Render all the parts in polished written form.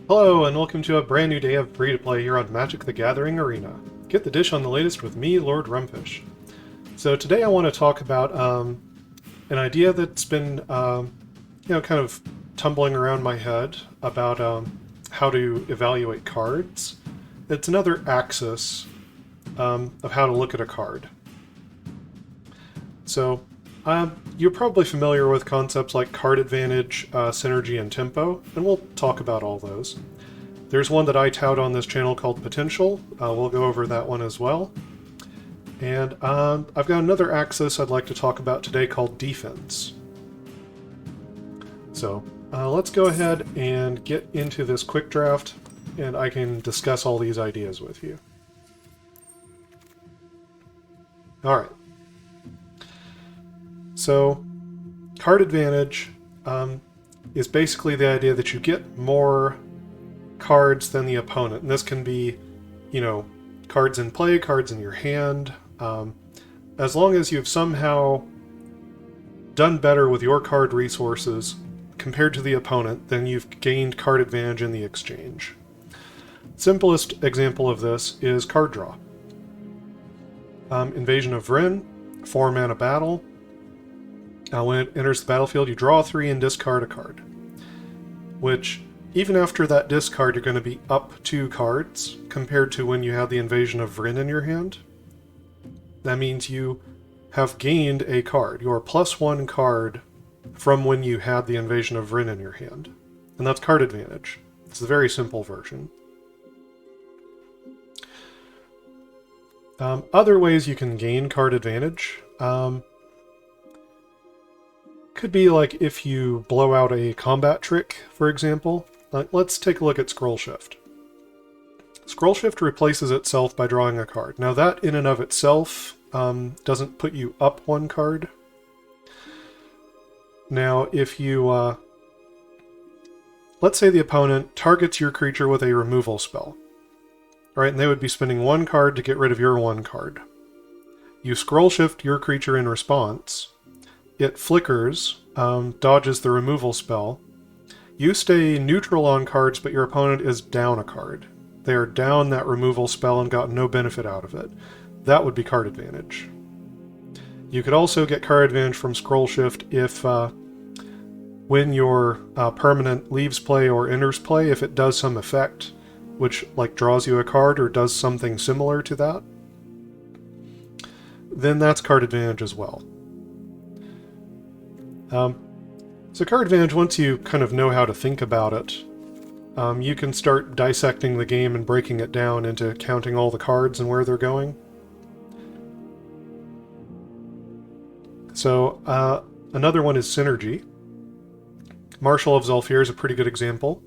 Hello, and welcome to a brand new day of free-to-play here on Magic the Gathering Arena. Get the dish on the latest with me, Lord Rumfish. So today I want to talk about an idea that's been, kind of tumbling around my head about how to evaluate cards. It's another axis of how to look at a card. So you're probably familiar with concepts like card advantage, synergy, and tempo, and we'll talk about all those. There's one that I tout on this channel called Potential. We'll go over that one as well. And I've got another axis I'd like to talk about today called Defense. So let's go ahead and get into this quick draft, and I can discuss all these ideas with you. Alright. So, card advantage is basically the idea that you get more cards than the opponent. And this can be, cards in play, cards in your hand. As long as you've somehow done better with your card resources compared to the opponent, then you've gained card advantage in the exchange. Simplest example of this is card draw. Invasion of Vryn, 4-mana battle. When it enters the battlefield, you draw 3 and discard a card. Which, even after that discard, you're going to be up 2 cards, compared to when you had the Invasion of Vryn in your hand. That means you have gained a card. You are +1 card from when you had the Invasion of Vryn in your hand. And that's card advantage. It's a very simple version. Other ways you can gain card advantage could be like if you blow out a combat trick, for example. Let's take a look at Scroll Shift. Scroll Shift replaces itself by drawing a card. Now that in and of itself doesn't put you up 1 card. Now if you, let's say the opponent targets your creature with a removal spell. Right, and they would be spending 1 card to get rid of your 1 card. You Scroll Shift your creature in response. It flickers, dodges the removal spell. You stay neutral on cards, but your opponent is down a card. They are down that removal spell and got no benefit out of it. That would be card advantage. You could also get card advantage from Scroll Shift if, when your permanent leaves play or enters play, if it does some effect, which like draws you a card or does something similar to that, then that's card advantage as well. So card advantage, once you kind of know how to think about it, you can start dissecting the game and breaking it down into counting all the cards and where they're going. So another one is Synergy. Marshal of Zhalfir is a pretty good example.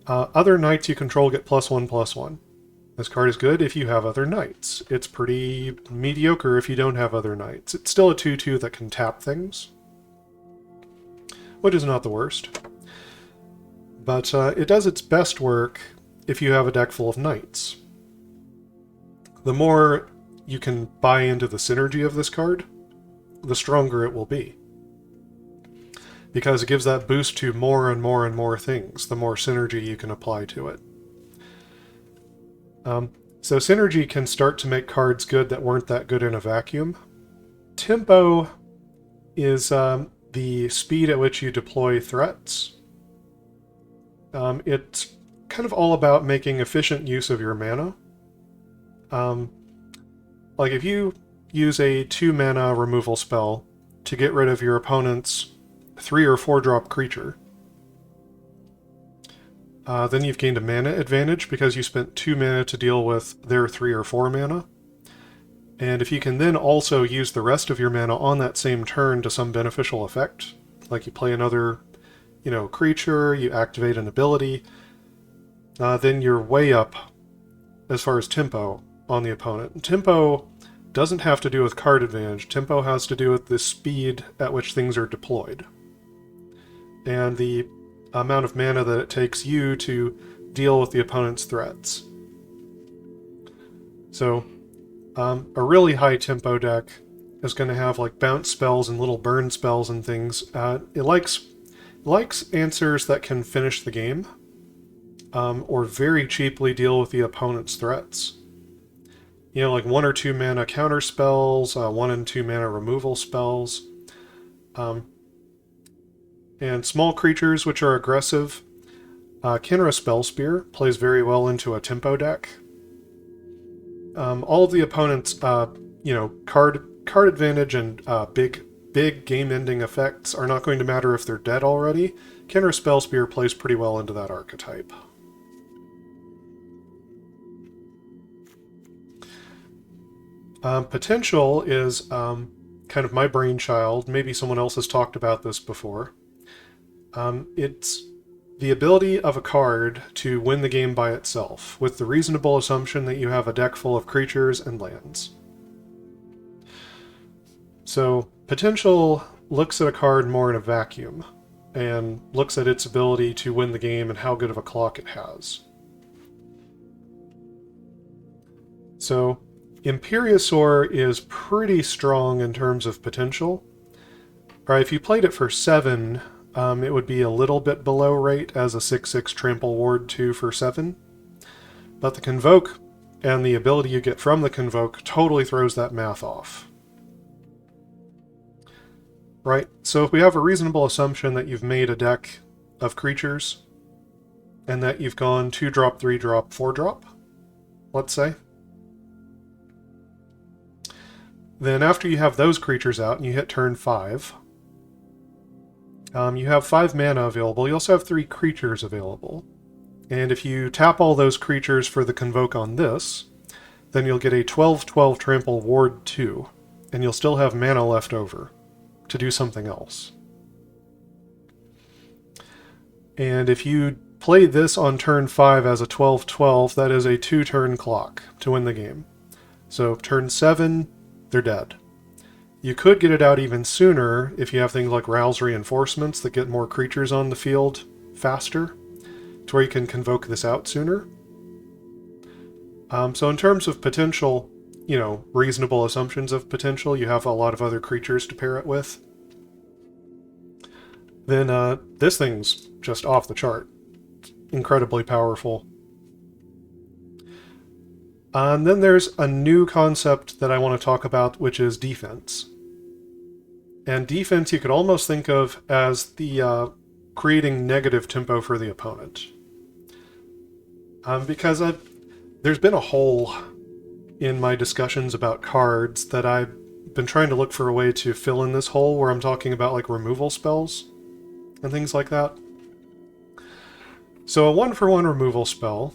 Other knights you control get +1/+1. This card is good if you have other knights. It's pretty mediocre if you don't have other knights. It's still a 2/2 that can tap things, which is not the worst. But it does its best work if you have a deck full of knights. The more you can buy into the synergy of this card, the stronger it will be. Because it gives that boost to more and more and more things, the more synergy you can apply to it. So synergy can start to make cards good that weren't that good in a vacuum. Tempo is the speed at which you deploy threats. It's kind of all about making efficient use of your mana. Like if you use a 2-mana removal spell to get rid of your opponent's 3 or 4 drop creature, then you've gained a mana advantage because you spent 2 mana to deal with their 3 or 4 mana. And if you can then also use the rest of your mana on that same turn to some beneficial effect, like you play another, creature, you activate an ability, then you're way up as far as tempo on the opponent. Tempo doesn't have to do with card advantage. Tempo has to do with the speed at which things are deployed, and the amount of mana that it takes you to deal with the opponent's threats. So, a really high tempo deck is going to have like bounce spells and little burn spells and things. It likes answers that can finish the game. or very cheaply deal with the opponent's threats. You know, like 1 or 2 mana counter spells, 1 and 2 mana removal spells. And small creatures which are aggressive. Kinra Spellspear plays very well into a tempo deck. All of the opponent's, card advantage and big game-ending effects are not going to matter if they're dead already. Kinra Spellspear plays pretty well into that archetype. Potential is kind of my brainchild. Maybe someone else has talked about this before. It's the ability of a card to win the game by itself, with the reasonable assumption that you have a deck full of creatures and lands. So, Potential looks at a card more in a vacuum, and looks at its ability to win the game and how good of a clock it has. So, Imperiosaur is pretty strong in terms of potential. Right, if you played it for 7, it would be a little bit below rate as a 6/6 Trample Ward 2 for 7. But the Convoke and the ability you get from the Convoke totally throws that math off. Right, so if we have a reasonable assumption that you've made a deck of creatures, and that you've gone 2-drop, 3-drop, 4-drop, let's say, then after you have those creatures out and you hit turn 5, you have 5 mana available. You also have 3 creatures available. And if you tap all those creatures for the Convoke on this, then you'll get a 12/12 Trample Ward 2, and you'll still have mana left over to do something else. And if you play this on turn 5 as a 12/12, that is a 2-turn clock to win the game. So turn 7, they're dead. You could get it out even sooner if you have things like Rouse Reinforcements that get more creatures on the field faster, to where you can convoke this out sooner. So in terms of potential, reasonable assumptions of potential, you have a lot of other creatures to pair it with. Then this thing's just off the chart. Incredibly powerful. And then there's a new concept that I want to talk about, which is defense. And defense you could almost think of as the creating negative tempo for the opponent. Because there's been a hole in my discussions about cards that I've been trying to look for a way to fill in this hole, where I'm talking about like removal spells and things like that. So a 1-for-1 removal spell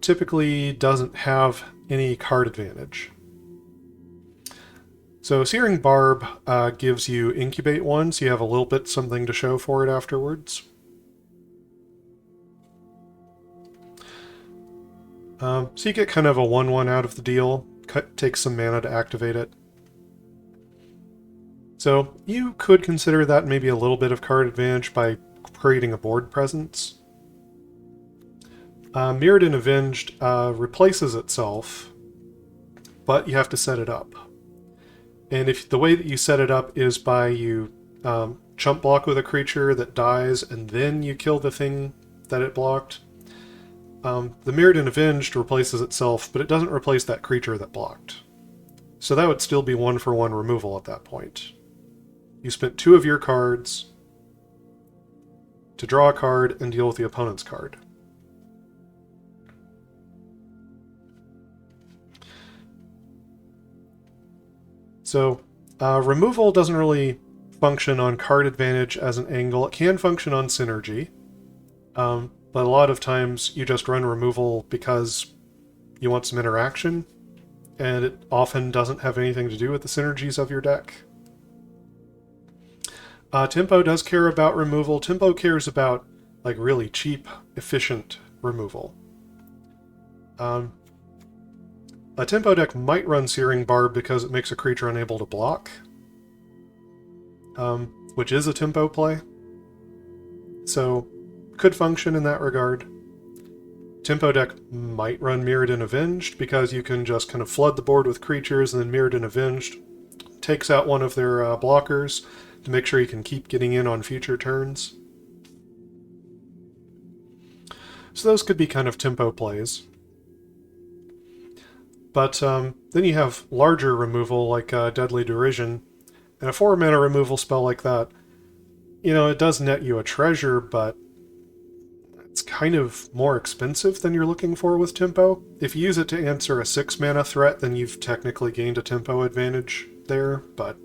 typically doesn't have any card advantage. So Searing Barb gives you Incubate 1, so you have a little bit something to show for it afterwards. So you get kind of a 1/1 out of the deal. Takes some mana to activate it. So you could consider that maybe a little bit of card advantage by creating a board presence. Mirrodin Avenged replaces itself, but you have to set it up. And if the way that you set it up is by you chump block with a creature that dies, and then you kill the thing that it blocked, the Mirrodin Avenged replaces itself, but it doesn't replace that creature that blocked. So that would still be 1-for-1 removal at that point. You spent 2 of your cards to draw a card and deal with the opponent's card. So, removal doesn't really function on card advantage as an angle. It can function on synergy, but a lot of times you just run removal because you want some interaction, and it often doesn't have anything to do with the synergies of your deck. Tempo does care about removal. Tempo cares about like really cheap, efficient removal. A Tempo deck might run Searing Barb because it makes a creature unable to block, which is a Tempo play. So, could function in that regard. Tempo deck might run Mirrodin Avenged because you can just kind of flood the board with creatures, and then Mirrodin Avenged takes out one of their blockers to make sure you can keep getting in on future turns. So those could be kind of tempo plays. But then you have larger removal like Deadly Derision, and a 4-mana removal spell like that, you know, it does net you a treasure, but it's kind of more expensive than you're looking for with tempo. If you use it to answer a 6-mana threat, then you've technically gained a tempo advantage there, but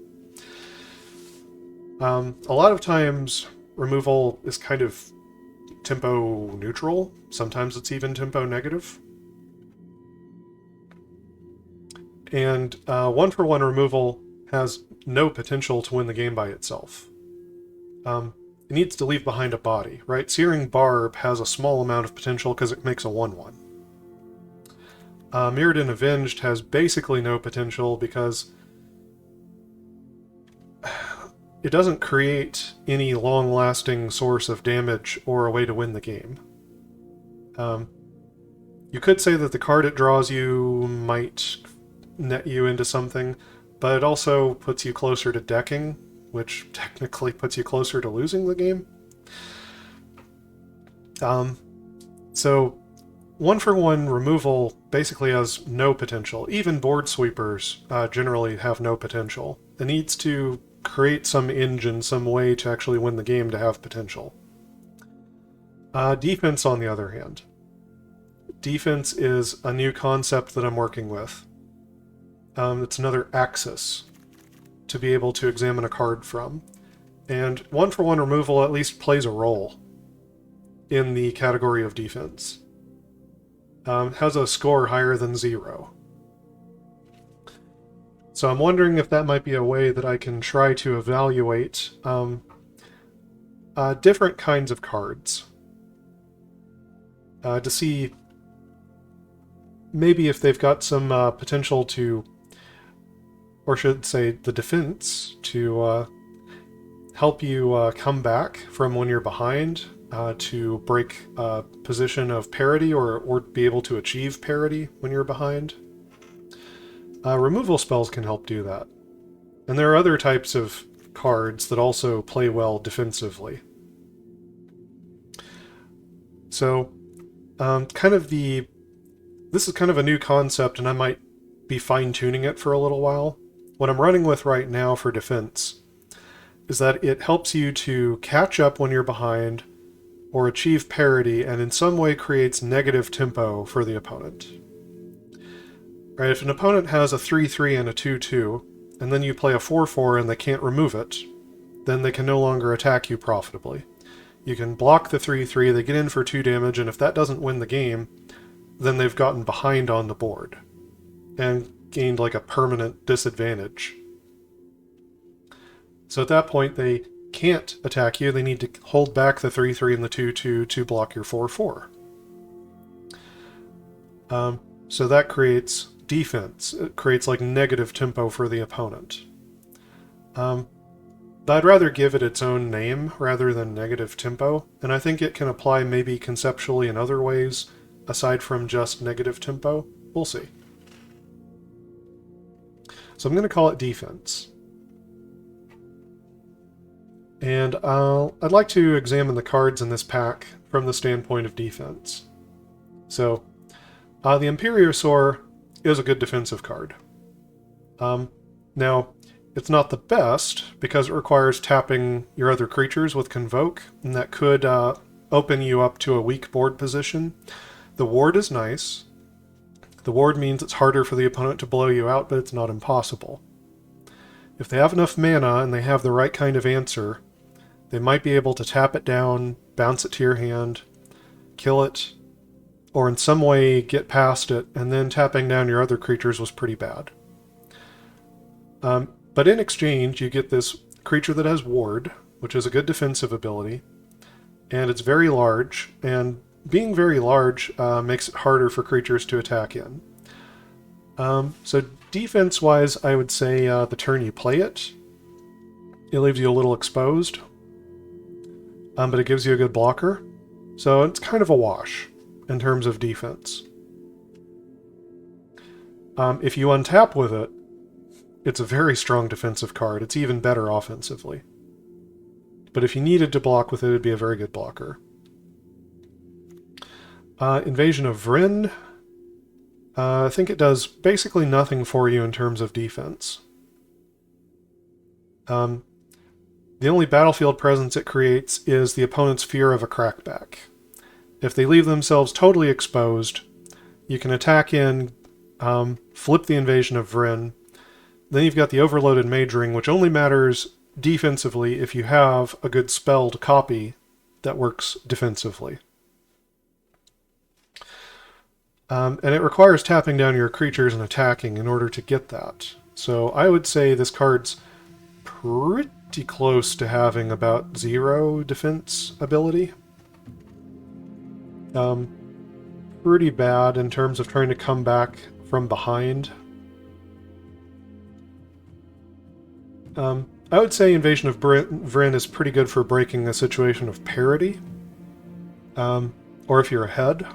a lot of times removal is kind of tempo neutral. Sometimes it's even tempo negative. And 1-for-1 removal has no potential to win the game by itself. It needs to leave behind a body, right? Searing Barb has a small amount of potential because it makes a 1-1. Mirrodin Avenged has basically no potential because it doesn't create any long-lasting source of damage or a way to win the game. You could say that the card it draws you might net you into something, but it also puts you closer to decking, which technically puts you closer to losing the game. So 1-for-1 removal basically has no potential. Even board sweepers generally have no potential. It needs to create some engine, some way to actually win the game to have potential. Defense, on the other hand. Defense is a new concept that I'm working with. It's another axis to be able to examine a card from. And 1-for-1 removal at least plays a role in the category of defense. Has a score higher than 0. So I'm wondering if that might be a way that I can try to evaluate different kinds of cards. To see maybe if they've got some potential to, or should say the defense, to help you come back from when you're behind, to break a position of parity or be able to achieve parity when you're behind. Removal spells can help do that. And there are other types of cards that also play well defensively. So, this is kind of a new concept, and I might be fine-tuning it for a little while. What I'm running with right now for defense is that it helps you to catch up when you're behind or achieve parity, and in some way creates negative tempo for the opponent. Right, if an opponent has a 3-3 and a 2-2, and then you play a 4-4 and they can't remove it, then they can no longer attack you profitably. You can block the 3-3, they get in for 2 damage, and if that doesn't win the game, then they've gotten behind on the board and gained like a permanent disadvantage. So at that point, they can't attack you, they need to hold back the 3-3 and the 2-2 to block your 4-4. So that creates defense. It creates like negative tempo for the opponent. But I'd rather give it its own name rather than negative tempo, and I think it can apply maybe conceptually in other ways aside from just negative tempo. We'll see. So I'm going to call it defense. And I'd like to examine the cards in this pack from the standpoint of defense. So the Imperiosaur is a good defensive card. Now, it's not the best because it requires tapping your other creatures with Convoke, and that could open you up to a weak board position. The ward is nice. The ward means it's harder for the opponent to blow you out, but it's not impossible. If they have enough mana and they have the right kind of answer, they might be able to tap it down, bounce it to your hand, kill it, or in some way get past it, and then tapping down your other creatures was pretty bad. But in exchange, you get this creature that has Ward, which is a good defensive ability, and it's very large, and being very large makes it harder for creatures to attack in. So defense-wise, I would say the turn you play it, it leaves you a little exposed, but it gives you a good blocker, so it's kind of a wash in terms of defense. If you untap with it, it's a very strong defensive card. It's even better offensively. But if you needed to block with it, it'd be a very good blocker. Invasion of Vryn. I think it does basically nothing for you in terms of defense. The only battlefield presence it creates is the opponent's fear of a crackback. If they leave themselves totally exposed, you can attack in, flip the Invasion of Vryn. Then you've got the Overloaded Mage Ring, which only matters defensively if you have a good spelled copy that works defensively. And it requires tapping down your creatures and attacking in order to get that. So I would say this card's pretty close to having about 0 defense ability. Pretty bad in terms of trying to come back from behind. I would say Invasion of Vryn is pretty good for breaking a situation of parity. Or if you're ahead.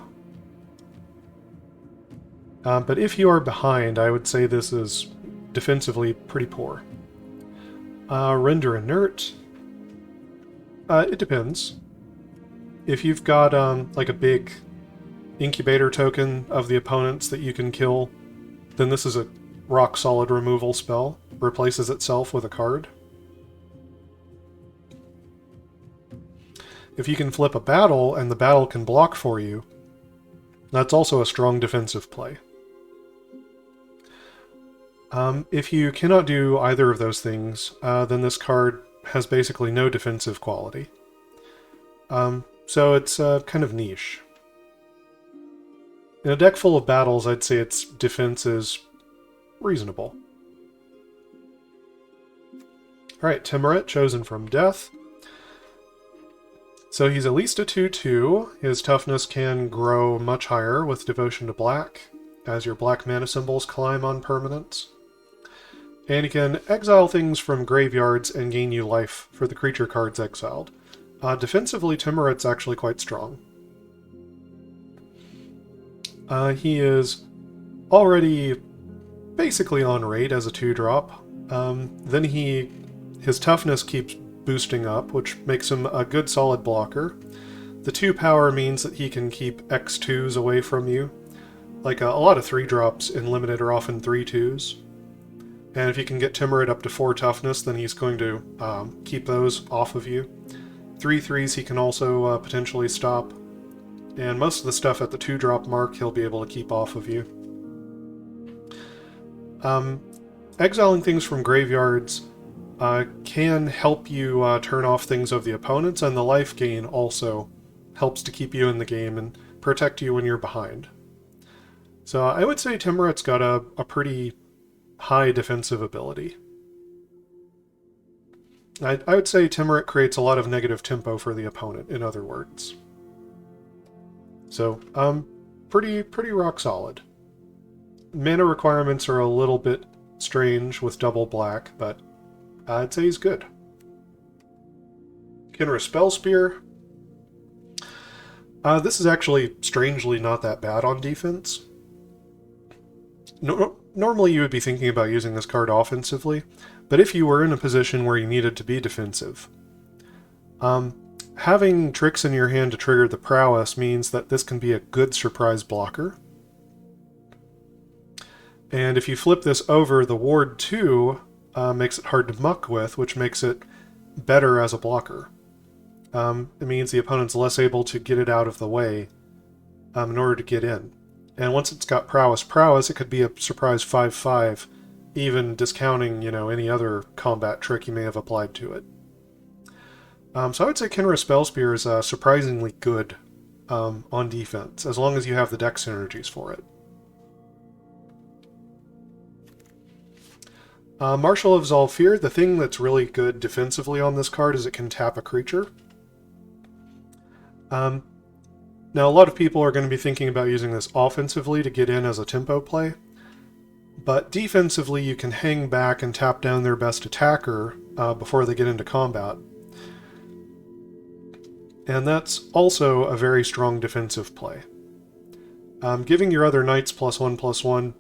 But if you are behind, I would say this is defensively pretty poor. Render Inert. It depends. If you've got like a big incubator token of the opponents that you can kill, then this is a rock-solid removal spell. Replaces itself with a card. If you can flip a battle and the battle can block for you, that's also a strong defensive play. If you cannot do either of those things, then this card has basically no defensive quality. So it's kind of niche. In a deck full of battles, I'd say its defense is reasonable. Alright, Timuret, chosen from Death. So he's at least a 2/2. His toughness can grow much higher with Devotion to Black, as your black mana symbols climb on permanents. And he can exile things from graveyards and gain you life for the creature cards exiled. Defensively, Timuret's actually quite strong. He is already basically on rate as a 2-drop. Then his toughness keeps boosting up, which makes him a good solid blocker. The 2 power means that he can keep X2s away from you. Like a lot of 3-drops in Limited are often 3/2s. And if you can get Timuret up to 4 toughness, then he's going to keep those off of you. 3/3s he can also potentially stop. And most of the stuff at the 2-drop mark he'll be able to keep off of you. Exiling things from graveyards can help you turn off things of the opponents, and the life gain also helps to keep you in the game and protect you when you're behind. So I would say Timuret's got a pretty high defensive ability. I would say Timuret creates a lot of negative tempo for the opponent, in other words. So, pretty rock solid. Mana requirements are a little bit strange with double black, but I'd say he's good. Kinra Spell Spear. This is actually strangely not that bad on defense. Normally you would be thinking about using this card offensively, but if you were in a position where you needed to be defensive, having tricks in your hand to trigger the prowess means that this can be a good surprise blocker. And if you flip this over, the Ward 2 makes it hard to muck with, which makes it better as a blocker. It means the opponent's less able to get it out of the way in order to get in. And once it's got prowess, it could be a surprise 5/5, even discounting, any other combat trick you may have applied to it. So I would say Kinra Spell Spear is surprisingly good on defense, as long as you have the deck synergies for it. Marshal of Zalfir, the thing that's really good defensively on this card is it can tap a creature. Now, a lot of people are going to be thinking about using this offensively to get in as a tempo play, but defensively you can hang back and tap down their best attacker before they get into combat. And that's also a very strong defensive play. Giving your other knights +1/+1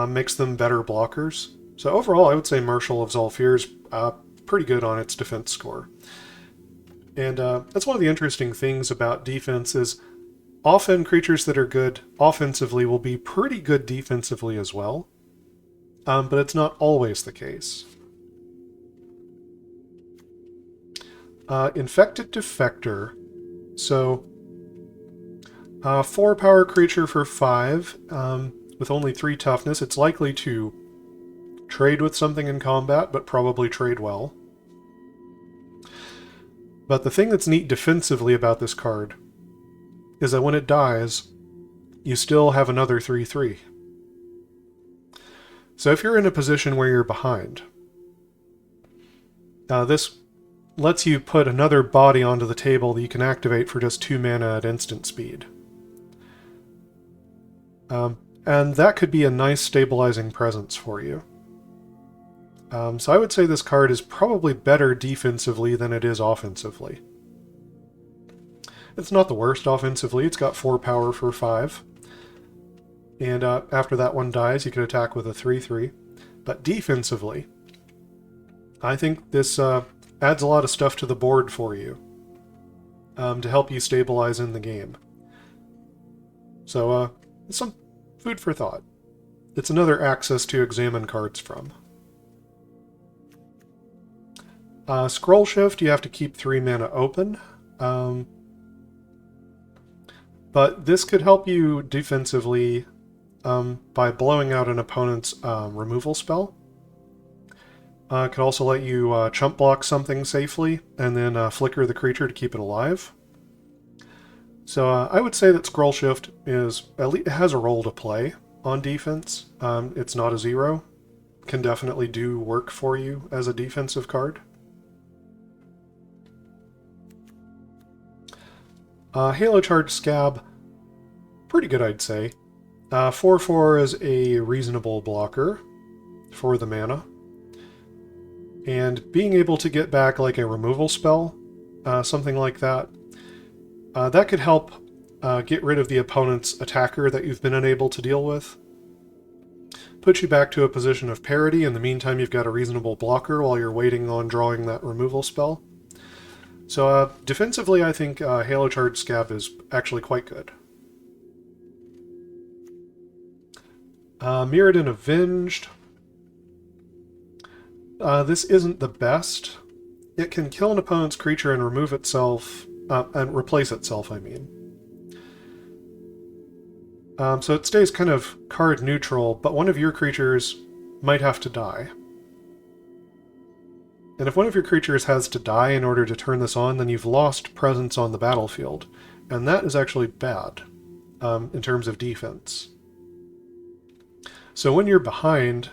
makes them better blockers. So overall, I would say Marshal of Zalfir is pretty good on its defense score. And that's one of the interesting things about defense is Often creatures that are good offensively will be pretty good defensively as well, but it's not always the case. Infected Defector. So, 4 power creature for 5, with only 3 toughness. It's likely to trade with something in combat, but probably trade well. But the thing that's neat defensively about this card is that when it dies, you still have another 3/3. So if you're in a position where you're behind, this lets you put another body onto the table that you can activate for just 2 mana at instant speed. And that could be a nice stabilizing presence for you. So I would say this card is probably better defensively than it is offensively. It's not the worst offensively. It's got 4 power for 5. And after that one dies, you can attack with a 3/3. But defensively, I think this adds a lot of stuff to the board for you to help you stabilize in the game. So, some food for thought. It's another access to examine cards from. Scroll Shift, you have to keep 3 mana open. But this could help you defensively by blowing out an opponent's removal spell. It could also let you chump block something safely and then flicker the creature to keep it alive. So I would say that Scroll Shift is at least, it has a role to play on defense. It's not a 0. Can definitely do work for you as a defensive card. Halo Charge Scab, pretty good I'd say. 4/4 is a reasonable blocker for the mana. And being able to get back like a removal spell, something like that, that could help get rid of the opponent's attacker that you've been unable to deal with. Put you back to a position of parity. In the meantime, you've got a reasonable blocker while you're waiting on drawing that removal spell. So defensively, I think Halo Charge Scab is actually quite good. Mirrodin Avenged. This isn't the best. It can kill an opponent's creature and remove itself, and replace itself, I mean. So it stays kind of card neutral, but one of your creatures might have to die. And if one of your creatures has to die in order to turn this on, then you've lost presence on the battlefield. And that is actually bad, in terms of defense. So when you're behind,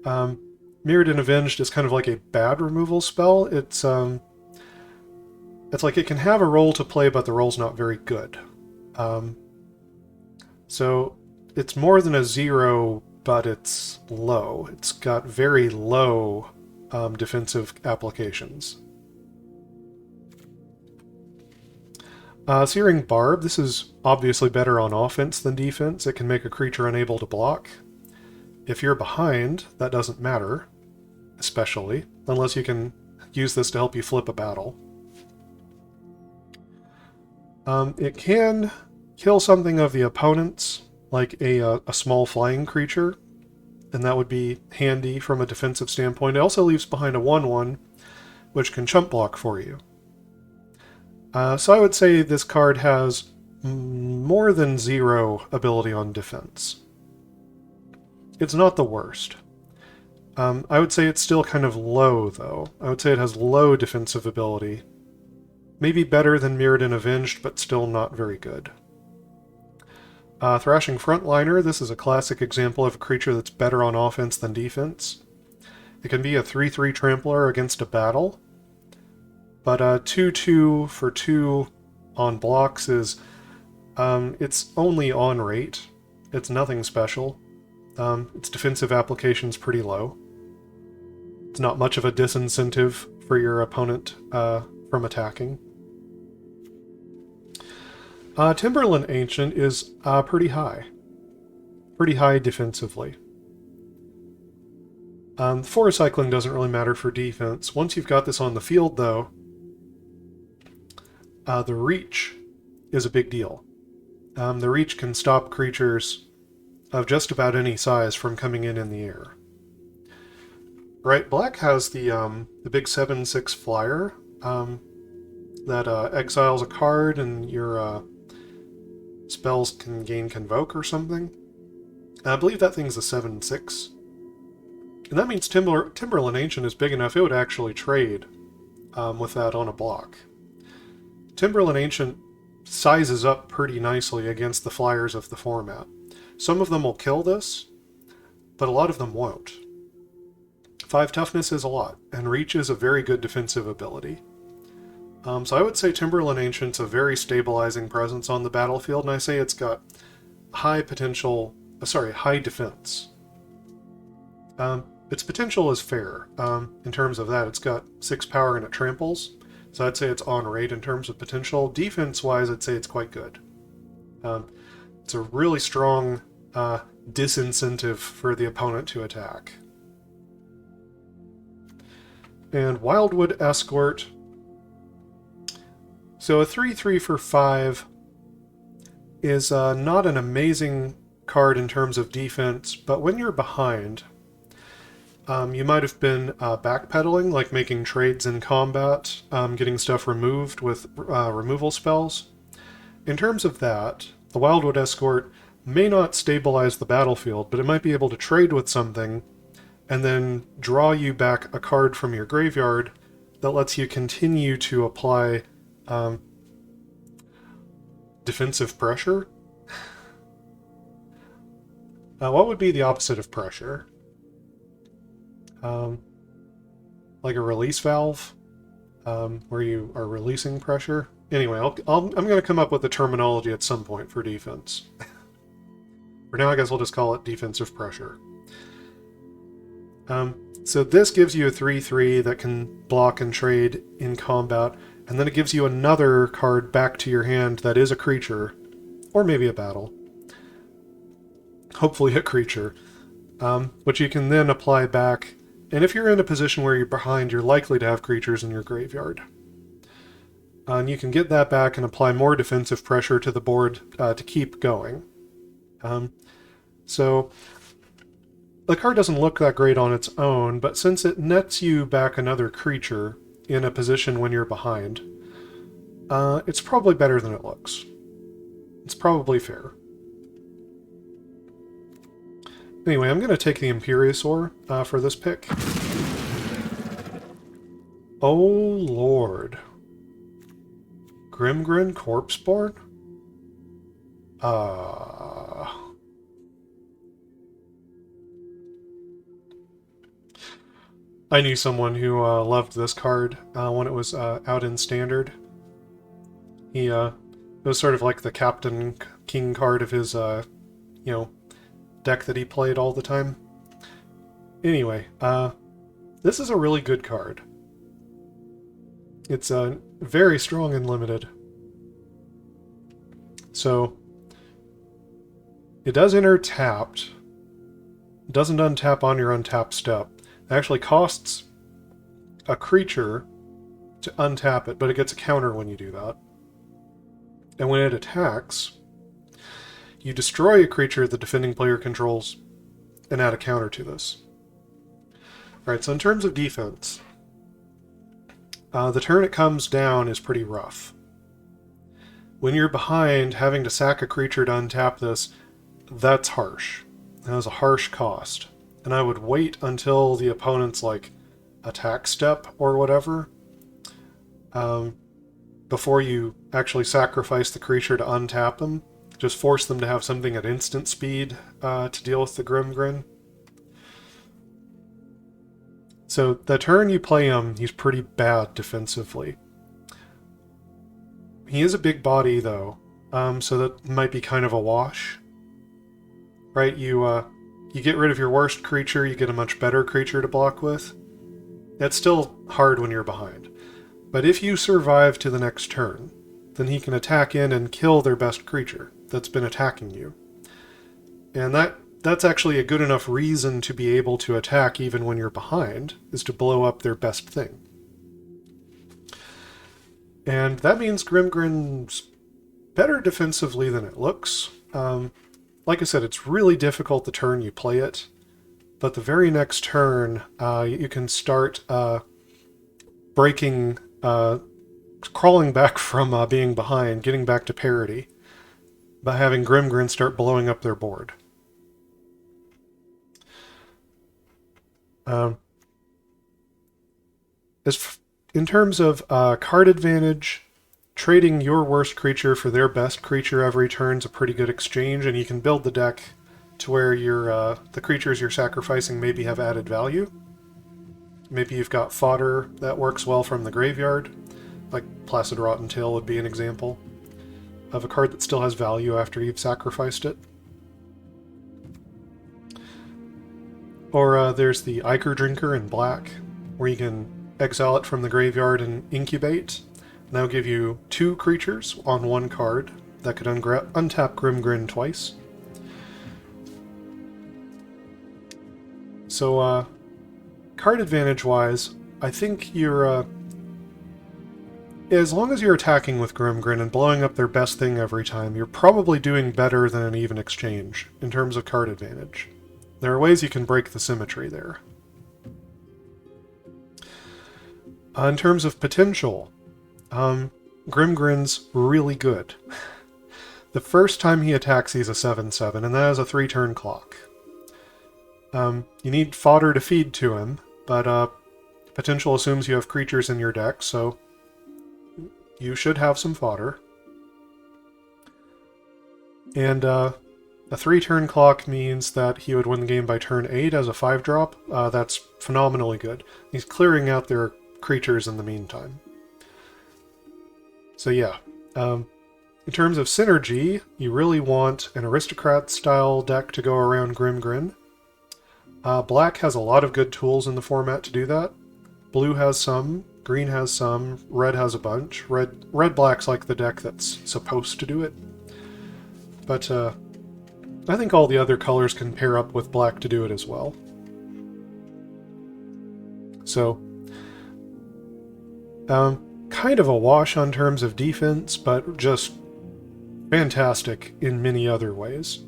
Mirrodin Avenged is kind of like a bad removal spell. It's like it can have a role to play, but the role's not very good. So it's more than a 0, but it's low. It's got very low defensive applications. Searing Barb, this is obviously better on offense than defense. It can make a creature unable to block. If you're behind, that doesn't matter, especially, unless you can use this to help you flip a battle. It can kill something of the opponent's, like a small flying creature, and that would be handy from a defensive standpoint. It also leaves behind a 1/1, which can chump block for you. So I would say this card has more than 0 ability on defense. It's not the worst. I would say it's still kind of low, though. I would say it has low defensive ability. Maybe better than Mirrodin Avenged, but still not very good. Thrashing Frontliner, this is a classic example of a creature that's better on offense than defense. It can be a 3/3 trampler against a battle, but 2/2 for 2 on blocks is, it's only on rate. It's nothing special. Its defensive application's pretty low. It's not much of a disincentive for your opponent from attacking. Timberland Ancient is pretty high. Pretty high defensively. Forest Cycling doesn't really matter for defense. Once you've got this on the field, though, the reach is a big deal. The reach can stop creatures of just about any size from coming in the air. Right, black has the big 7/6 flyer that exiles a card and your spells can gain Convoke or something. I believe that thing's a 7/6. And that means Timberland Ancient is big enough it would actually trade with that on a block. Timberland Ancient sizes up pretty nicely against the flyers of the format. Some of them will kill this, but a lot of them won't. 5 toughness is a lot, and reach is a very good defensive ability. So I would say Timberland Ancient's a very stabilizing presence on the battlefield, and I say it's got high potential, high defense. Its potential is fair. In terms of that, it's got 6 power and it tramples, so I'd say it's on rate in terms of potential. Defense-wise, I'd say it's quite good. It's a really strong disincentive for the opponent to attack. And Wildwood Escort. So a 3/3 for 5 is not an amazing card in terms of defense, but when you're behind, you might have been backpedaling, like making trades in combat, getting stuff removed with removal spells. In terms of that, the Wildwood Escort may not stabilize the battlefield, but it might be able to trade with something and then draw you back a card from your graveyard that lets you continue to apply defensive pressure. What would be the opposite of pressure? Like a release valve, where you are releasing pressure. Anyway, I'm going to come up with the terminology at some point for defense. For now, I guess we'll just call it defensive pressure. So this gives you a 3/3 that can block and trade in combat, and then it gives you another card back to your hand that is a creature, or maybe a battle. Hopefully a creature, which you can then apply back. And if you're in a position where you're behind, you're likely to have creatures in your graveyard. And you can get that back and apply more defensive pressure to the board to keep going. So the card doesn't look that great on its own, but since it nets you back another creature in a position when you're behind, it's probably better than it looks. It's probably fair. Anyway, I'm going to take the Imperiosaur for this pick. Oh lord. Grimgrin Corpseborn? I knew someone who loved this card when it was out in Standard. It was sort of like the Captain King card of his, deck that he played all the time. Anyway, this is a really good card. It's very strong and limited. So, it does enter tapped. It doesn't untap on your untap step. It actually costs a creature to untap it, but it gets a counter when you do that. And when it attacks, you destroy a creature the defending player controls and add a counter to this. Alright, so in terms of defense, the turn it comes down is pretty rough. When you're behind, having to sack a creature to untap this, that's harsh. That has a harsh cost. And I would wait until the opponent's, attack step or whatever, before you actually sacrifice the creature to untap them. Just force them to have something at instant speed to deal with the Grimgrin. So the turn you play him, he's pretty bad defensively. He is a big body, though, so that might be kind of a wash. Right, you get rid of your worst creature, you get a much better creature to block with. That's still hard when you're behind. But if you survive to the next turn, then he can attack in and kill their best creature that's been attacking you. And that's actually a good enough reason to be able to attack even when you're behind, is to blow up their best thing. And that means Grimgrin's better defensively than it looks. Like I said, it's really difficult the turn you play it, but the very next turn, you can start breaking, crawling back from being behind, getting back to parity, by having Grimgrin start blowing up their board. In terms of card advantage, trading your worst creature for their best creature every turn is a pretty good exchange, and you can build the deck to where the creatures you're sacrificing maybe have added value. Maybe you've got fodder that works well from the graveyard, like Placid Rotten Tail would be an example of a card that still has value after you've sacrificed it. Or there's the Ichor Drinker in black, where you can exile it from the graveyard and incubate. And that'll give you 2 creatures on 1 card that could untap Grimgrin twice. So, card advantage-wise, I think you're... as long as you're attacking with Grimgrin and blowing up their best thing every time, you're probably doing better than an even exchange in terms of card advantage. There are ways you can break the symmetry there. In terms of potential, Grimgrin's really good. The first time he attacks, he's a 7/7, and that is a 3-turn clock. You need fodder to feed to him, but potential assumes you have creatures in your deck, so you should have some fodder. And a 3-turn clock means that he would win the game by turn 8 as a 5-drop. That's phenomenally good. He's clearing out their creatures in the meantime. So yeah, in terms of synergy, you really want an Aristocrat-style deck to go around Grimgrin. Black has a lot of good tools in the format to do that. Blue has some, green has some, red has a bunch. Red-black's like the deck that's supposed to do it. But I think all the other colors can pair up with black to do it as well. So, kind of a wash on terms of defense, but just fantastic in many other ways.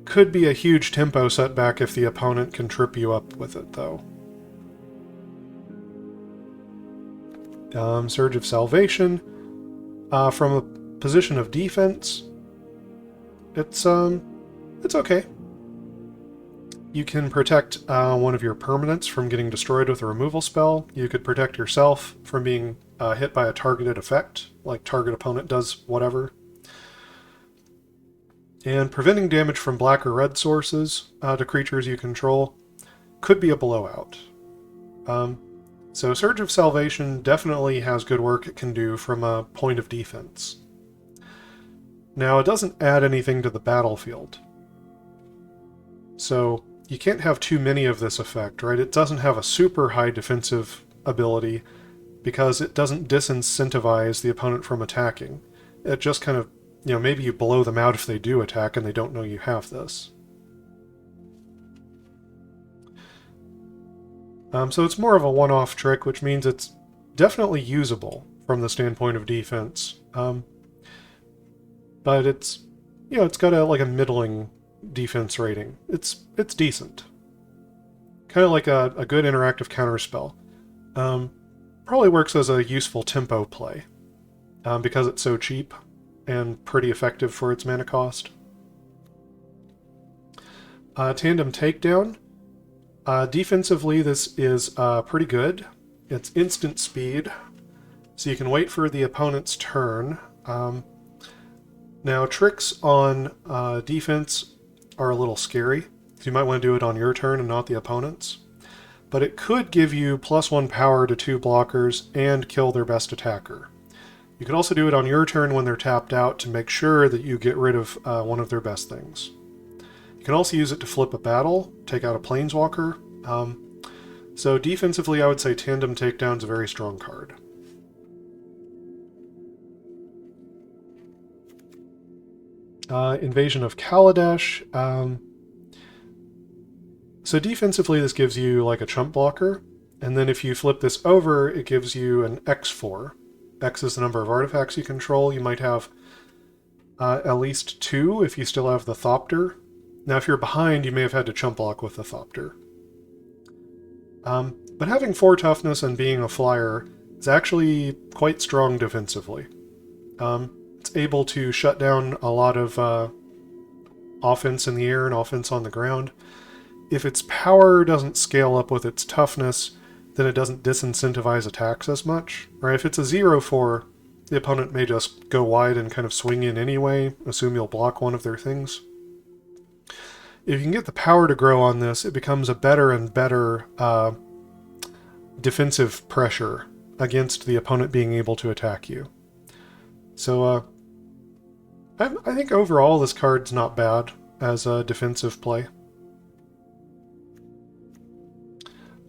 Could be a huge tempo setback if the opponent can trip you up with it, though. Surge of Salvation. From a position of defense, it's okay. You can protect one of your permanents from getting destroyed with a removal spell. You could protect yourself from being hit by a targeted effect, like target opponent does whatever. And preventing damage from black or red sources to creatures you control could be a blowout. So Surge of Salvation definitely has good work it can do from a point of defense. Now, it doesn't add anything to the battlefield. So you can't have too many of this effect, right? It doesn't have a super high defensive ability because it doesn't disincentivize the opponent from attacking. It just kind of, maybe you blow them out if they do attack and they don't know you have this. So it's more of a one-off trick, which means it's definitely usable from the standpoint of defense. But it's, it's got a middling defense rating. It's decent. Kind of like a good interactive counterspell. Probably works as a useful tempo play because it's so cheap and pretty effective for its mana cost. Tandem Takedown. Defensively, this is pretty good. It's instant speed, so you can wait for the opponent's turn. Now, tricks on defense are a little scary, so you might want to do it on your turn and not the opponent's. But it could give you +1 power to 2 blockers and kill their best attacker. You could also do it on your turn when they're tapped out to make sure that you get rid of one of their best things. You can also use it to flip a battle, take out a planeswalker. So defensively, I would say Tandem Takedown's a very strong card. Invasion of Kaladesh. So defensively, this gives you like a chump blocker, and then if you flip this over, it gives you an X4. X is the number of artifacts you control. You might have At least 2 if you still have the Thopter. Now, if you're behind, you may have had to chump block with the Thopter. But having 4 toughness and being a flyer is actually quite strong defensively. It's able to shut down a lot of offense in the air and offense on the ground. If its power doesn't scale up with its toughness, then it doesn't disincentivize attacks as much. Right? If it's a 0-4, the opponent may just go wide and kind of swing in anyway, assume you'll block one of their things. If you can get the power to grow on this, it becomes a better and better defensive pressure against the opponent being able to attack you. So I think overall this card's not bad as a defensive play.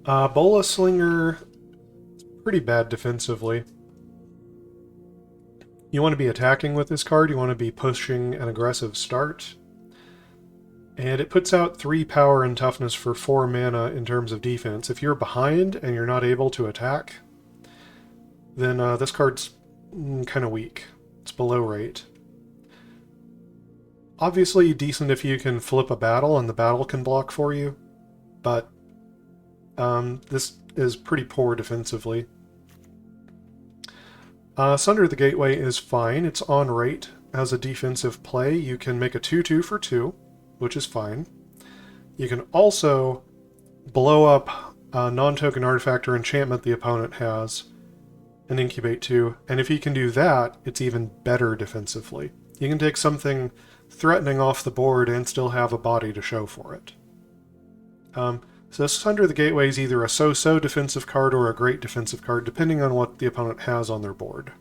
Bola Slinger, pretty bad defensively. You want to be attacking with this card, you want to be pushing an aggressive start. And it puts out 3 power and toughness for 4 mana in terms of defense. If you're behind and you're not able to attack, then this card's kind of weak. It's below rate. Obviously decent if you can flip a battle and the battle can block for you, but this is pretty poor defensively. Sunder the Gateway is fine. It's on rate as a defensive play. You can make a 2/2 for 2, which is fine. You can also blow up a non-token artifact or enchantment the opponent has and incubate 2, and if you can do that, it's even better defensively. You can take something threatening off the board and still have a body to show for it. So Sunder the Gateway is either a so-so defensive card or a great defensive card, depending on what the opponent has on their board.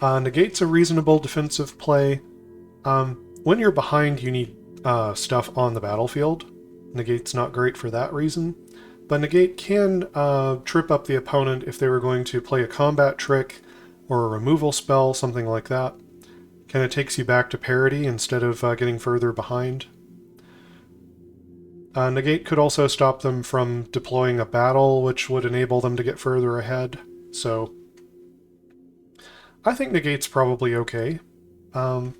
Negate's a reasonable defensive play. When you're behind, you need stuff on the battlefield. Negate's not great for that reason, but Negate can trip up the opponent if they were going to play a combat trick or a removal spell, something like that. Kind of takes you back to parity instead of getting further behind. Negate could also stop them from deploying a battle, which would enable them to get further ahead. So I think Negate's probably okay. Again,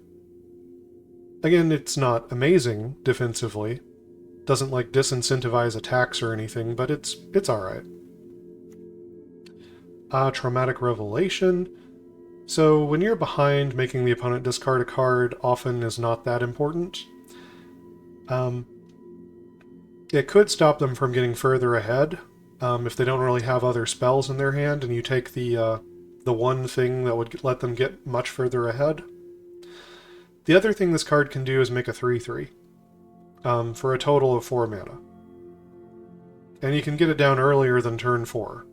it's not amazing defensively. Doesn't like disincentivize attacks or anything, but it's alright. Traumatic Revelation. So when you're behind, making the opponent discard a card often is not that important. It could stop them from getting further ahead if they don't really have other spells in their hand, and you take the one thing that would let them get much further ahead. The other thing this card can do is make a 3/3 for a total of 4 mana. And you can get it down earlier than turn 4.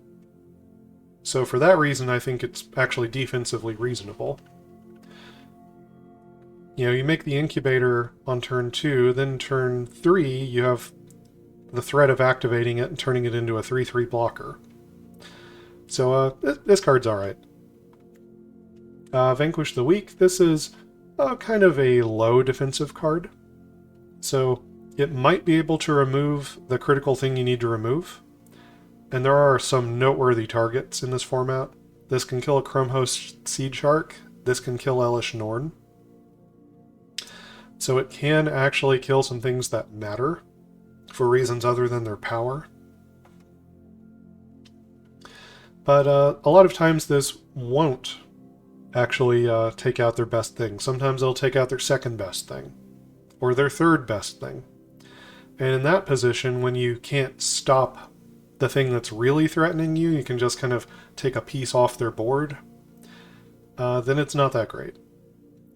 So for that reason, I think it's actually defensively reasonable. You know, you make the incubator on turn 2, then turn 3, you have the threat of activating it and turning it into a 3/3 blocker. So this card's alright. Vanquish the Weak. This is kind of a low defensive card. So it might be able to remove the critical thing you need to remove. And there are some noteworthy targets in this format. This can kill a Chromehost Seed Shark. This can kill Elish Norn. So it can actually kill some things that matter for reasons other than their power. But a lot of times this won't actually take out their best thing. Sometimes they'll take out their second best thing, or their third best thing. And in that position, when you can't stop the thing that's really threatening you, you can just kind of take a piece off their board, then it's not that great.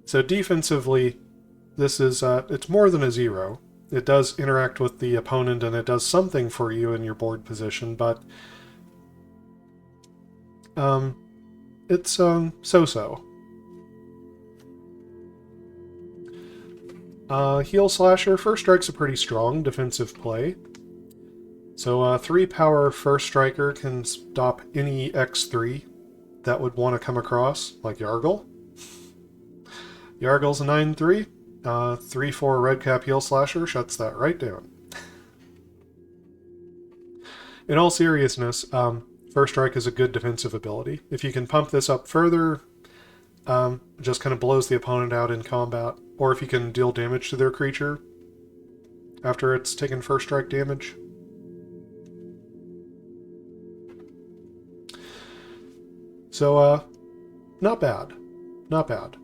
So defensively, this is it's more than a 0. It does interact with the opponent and it does something for you in your board position, but it's so-so. Heel Slasher. First Strike's a pretty strong defensive play. So 3 power First Striker can stop any X3 that would want to come across, like Yargle. Yargle's a 9/3. 3/4 Redcap Heel Slasher shuts that right down. In all seriousness, First Strike is a good defensive ability. If you can pump this up further, Just kind of blows the opponent out in combat. Or if you can deal damage to their creature after it's taken first strike damage. So, not bad. Not bad.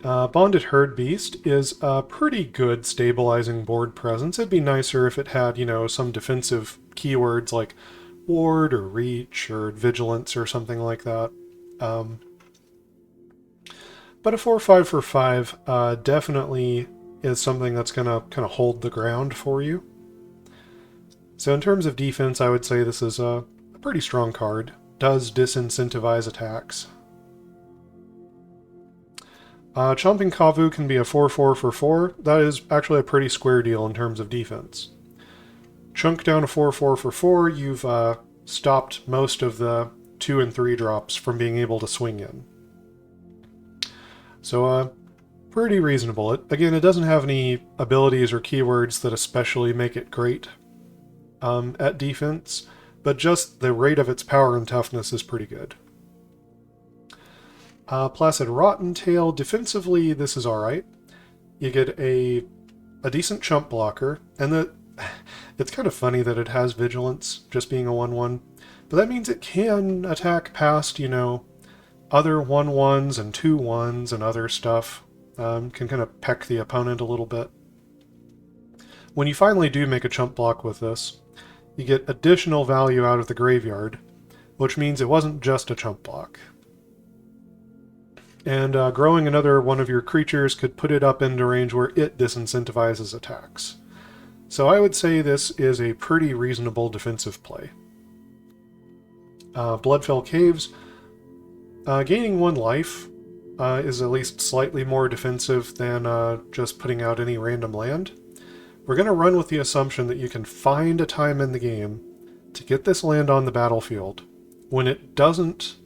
Bonded Herd Beast is a pretty good stabilizing board presence. It'd be nicer if it had, some defensive keywords like Ward or Reach or Vigilance or something like that. But a 4/5 for 5 definitely is something that's going to kind of hold the ground for you. So in terms of defense, I would say this is a pretty strong card. Does disincentivize attacks. Chomping Kavu can be a 4/4 for 4. That is actually a pretty square deal in terms of defense. Chunk down a 4/4 for 4, you've stopped most of the 2 and 3 drops from being able to swing in. So, pretty reasonable. It doesn't have any abilities or keywords that especially make it great at defense, but just the rate of its power and toughness is pretty good. Placid Rottentail, defensively, this is alright. You get a decent chump blocker, and it's kind of funny that it has Vigilance, just being a 1/1, but that means it can attack past, other 1/1s and 2/1s and other stuff. Can kind of peck the opponent a little bit. When you finally do make a chump block with this, you get additional value out of the graveyard, which means it wasn't just a chump block. And growing another one of your creatures could put it up into range where it disincentivizes attacks. So I would say this is a pretty reasonable defensive play. Bloodfell Caves. Gaining 1 life is at least slightly more defensive than just putting out any random land. We're going to run with the assumption that you can find a time in the game to get this land on the battlefield when it doesn't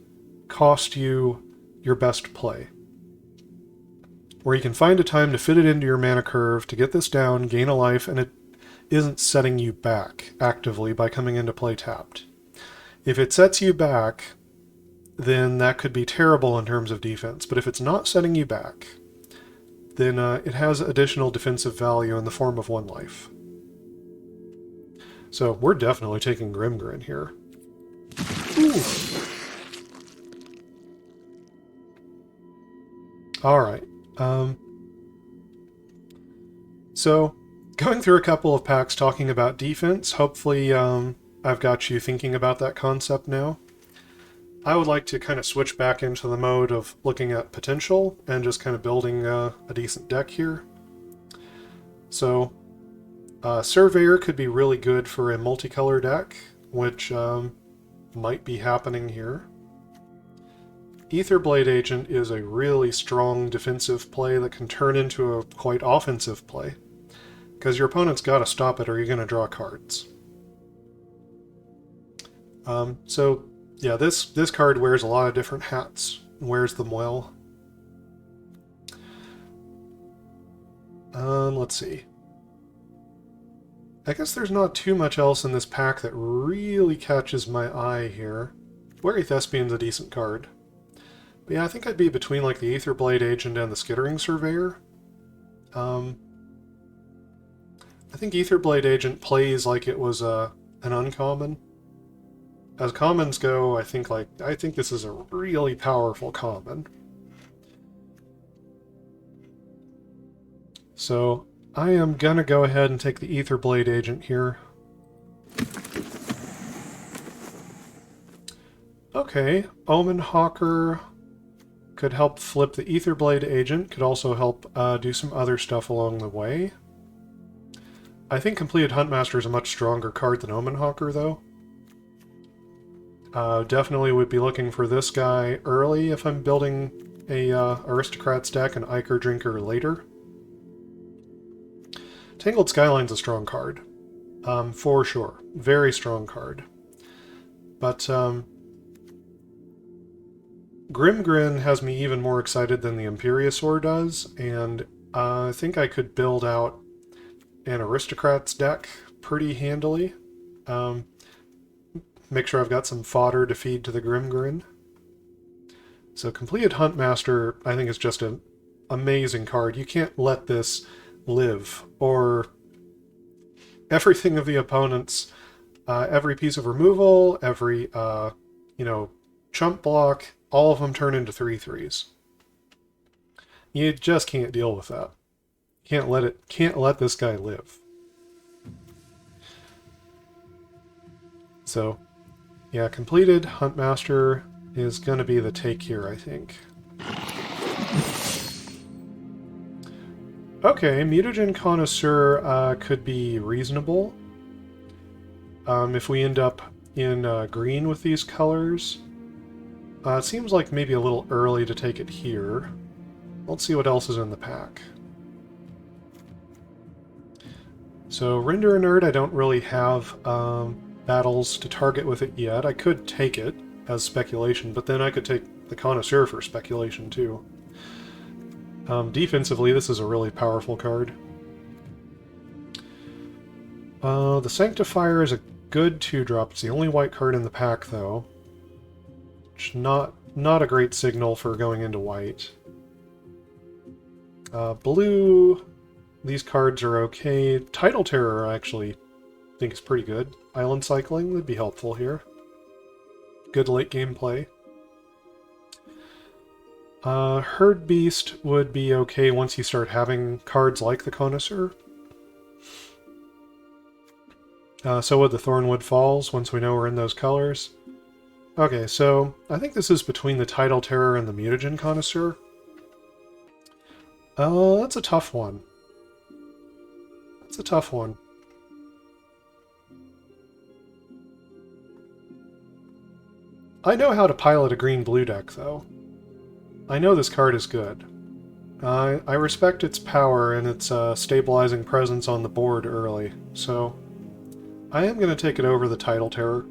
cost you your best play. Where you can find a time to fit it into your mana curve to get this down, gain a life, and it isn't setting you back actively by coming into play tapped. If it sets you back, then that could be terrible in terms of defense, but if it's not setting you back, then it has additional defensive value in the form of 1 life. So we're definitely taking Grimgrin here. Ooh. Alright. So, going through a couple of packs talking about defense, hopefully I've got you thinking about that concept now. I would like to kind of switch back into the mode of looking at potential and just kind of building a decent deck here. So, Surveyor could be really good for a multicolor deck, which might be happening here. Aetherblade Agent is a really strong defensive play that can turn into a quite offensive play, because your opponent's got to stop it or you're going to draw cards. So yeah, this card wears a lot of different hats, wears them well. Let's see. I guess there's not too much else in this pack that really catches my eye here. Wary Thespian's a decent card. But yeah, I think I'd be between like the Aetherblade Agent and the Skittering Surveyor. I think Aetherblade Agent plays like it was an uncommon. As commons go, I think this is a really powerful common. So I am gonna go ahead and take the Aetherblade Agent here. Okay, Omen Hawker could help flip the Aetherblade Agent, could also help do some other stuff along the way. I think Completed Huntmaster is a much stronger card than Omen Hawker, though. Definitely would be looking for this guy early if I'm building a Aristocrats deck and Ichor Drinker later. Tangled Skyline's a strong card, for sure. Very strong card. But Grimgrin has me even more excited than the Imperiosaur does, and I think I could build out an Aristocrats deck pretty handily. Make sure I've got some fodder to feed to the Grimgrin. So completed Huntmaster, I think, is just an amazing card. You can't let this live, or everything of the opponent's, every piece of removal, every, chump block, all of them turn into 3/3s. You just can't deal with that. Can't let this guy live. So, yeah, completed Huntmaster is going to be the take here, I think. Okay, Mutagen Connoisseur could be reasonable. If we end up in green with these colors. It seems like maybe a little early to take it here. Let's see what else is in the pack. So, Render Inert, I don't really have battles to target with it yet. I could take it as speculation, but then I could take the Connoisseur for speculation too. Defensively, this is a really powerful card. The Sanctifier is a good 2-drop. It's the only white card in the pack, though. Which not a great signal for going into white. Blue, these cards are okay. Tidal Terror, I actually think is pretty good. Island Cycling would be helpful here. Good late game play. Herd Beast would be okay once you start having cards like the Connoisseur. So would the Thornwood Falls, once we know we're in those colors. Okay, so I think this is between the Tidal Terror and the Mutagen Connoisseur. That's a tough one. That's a tough one. I know how to pilot a green-blue deck, though. I know this card is good. I respect its power and its stabilizing presence on the board early, so I am going to take it over the Tidal Terror.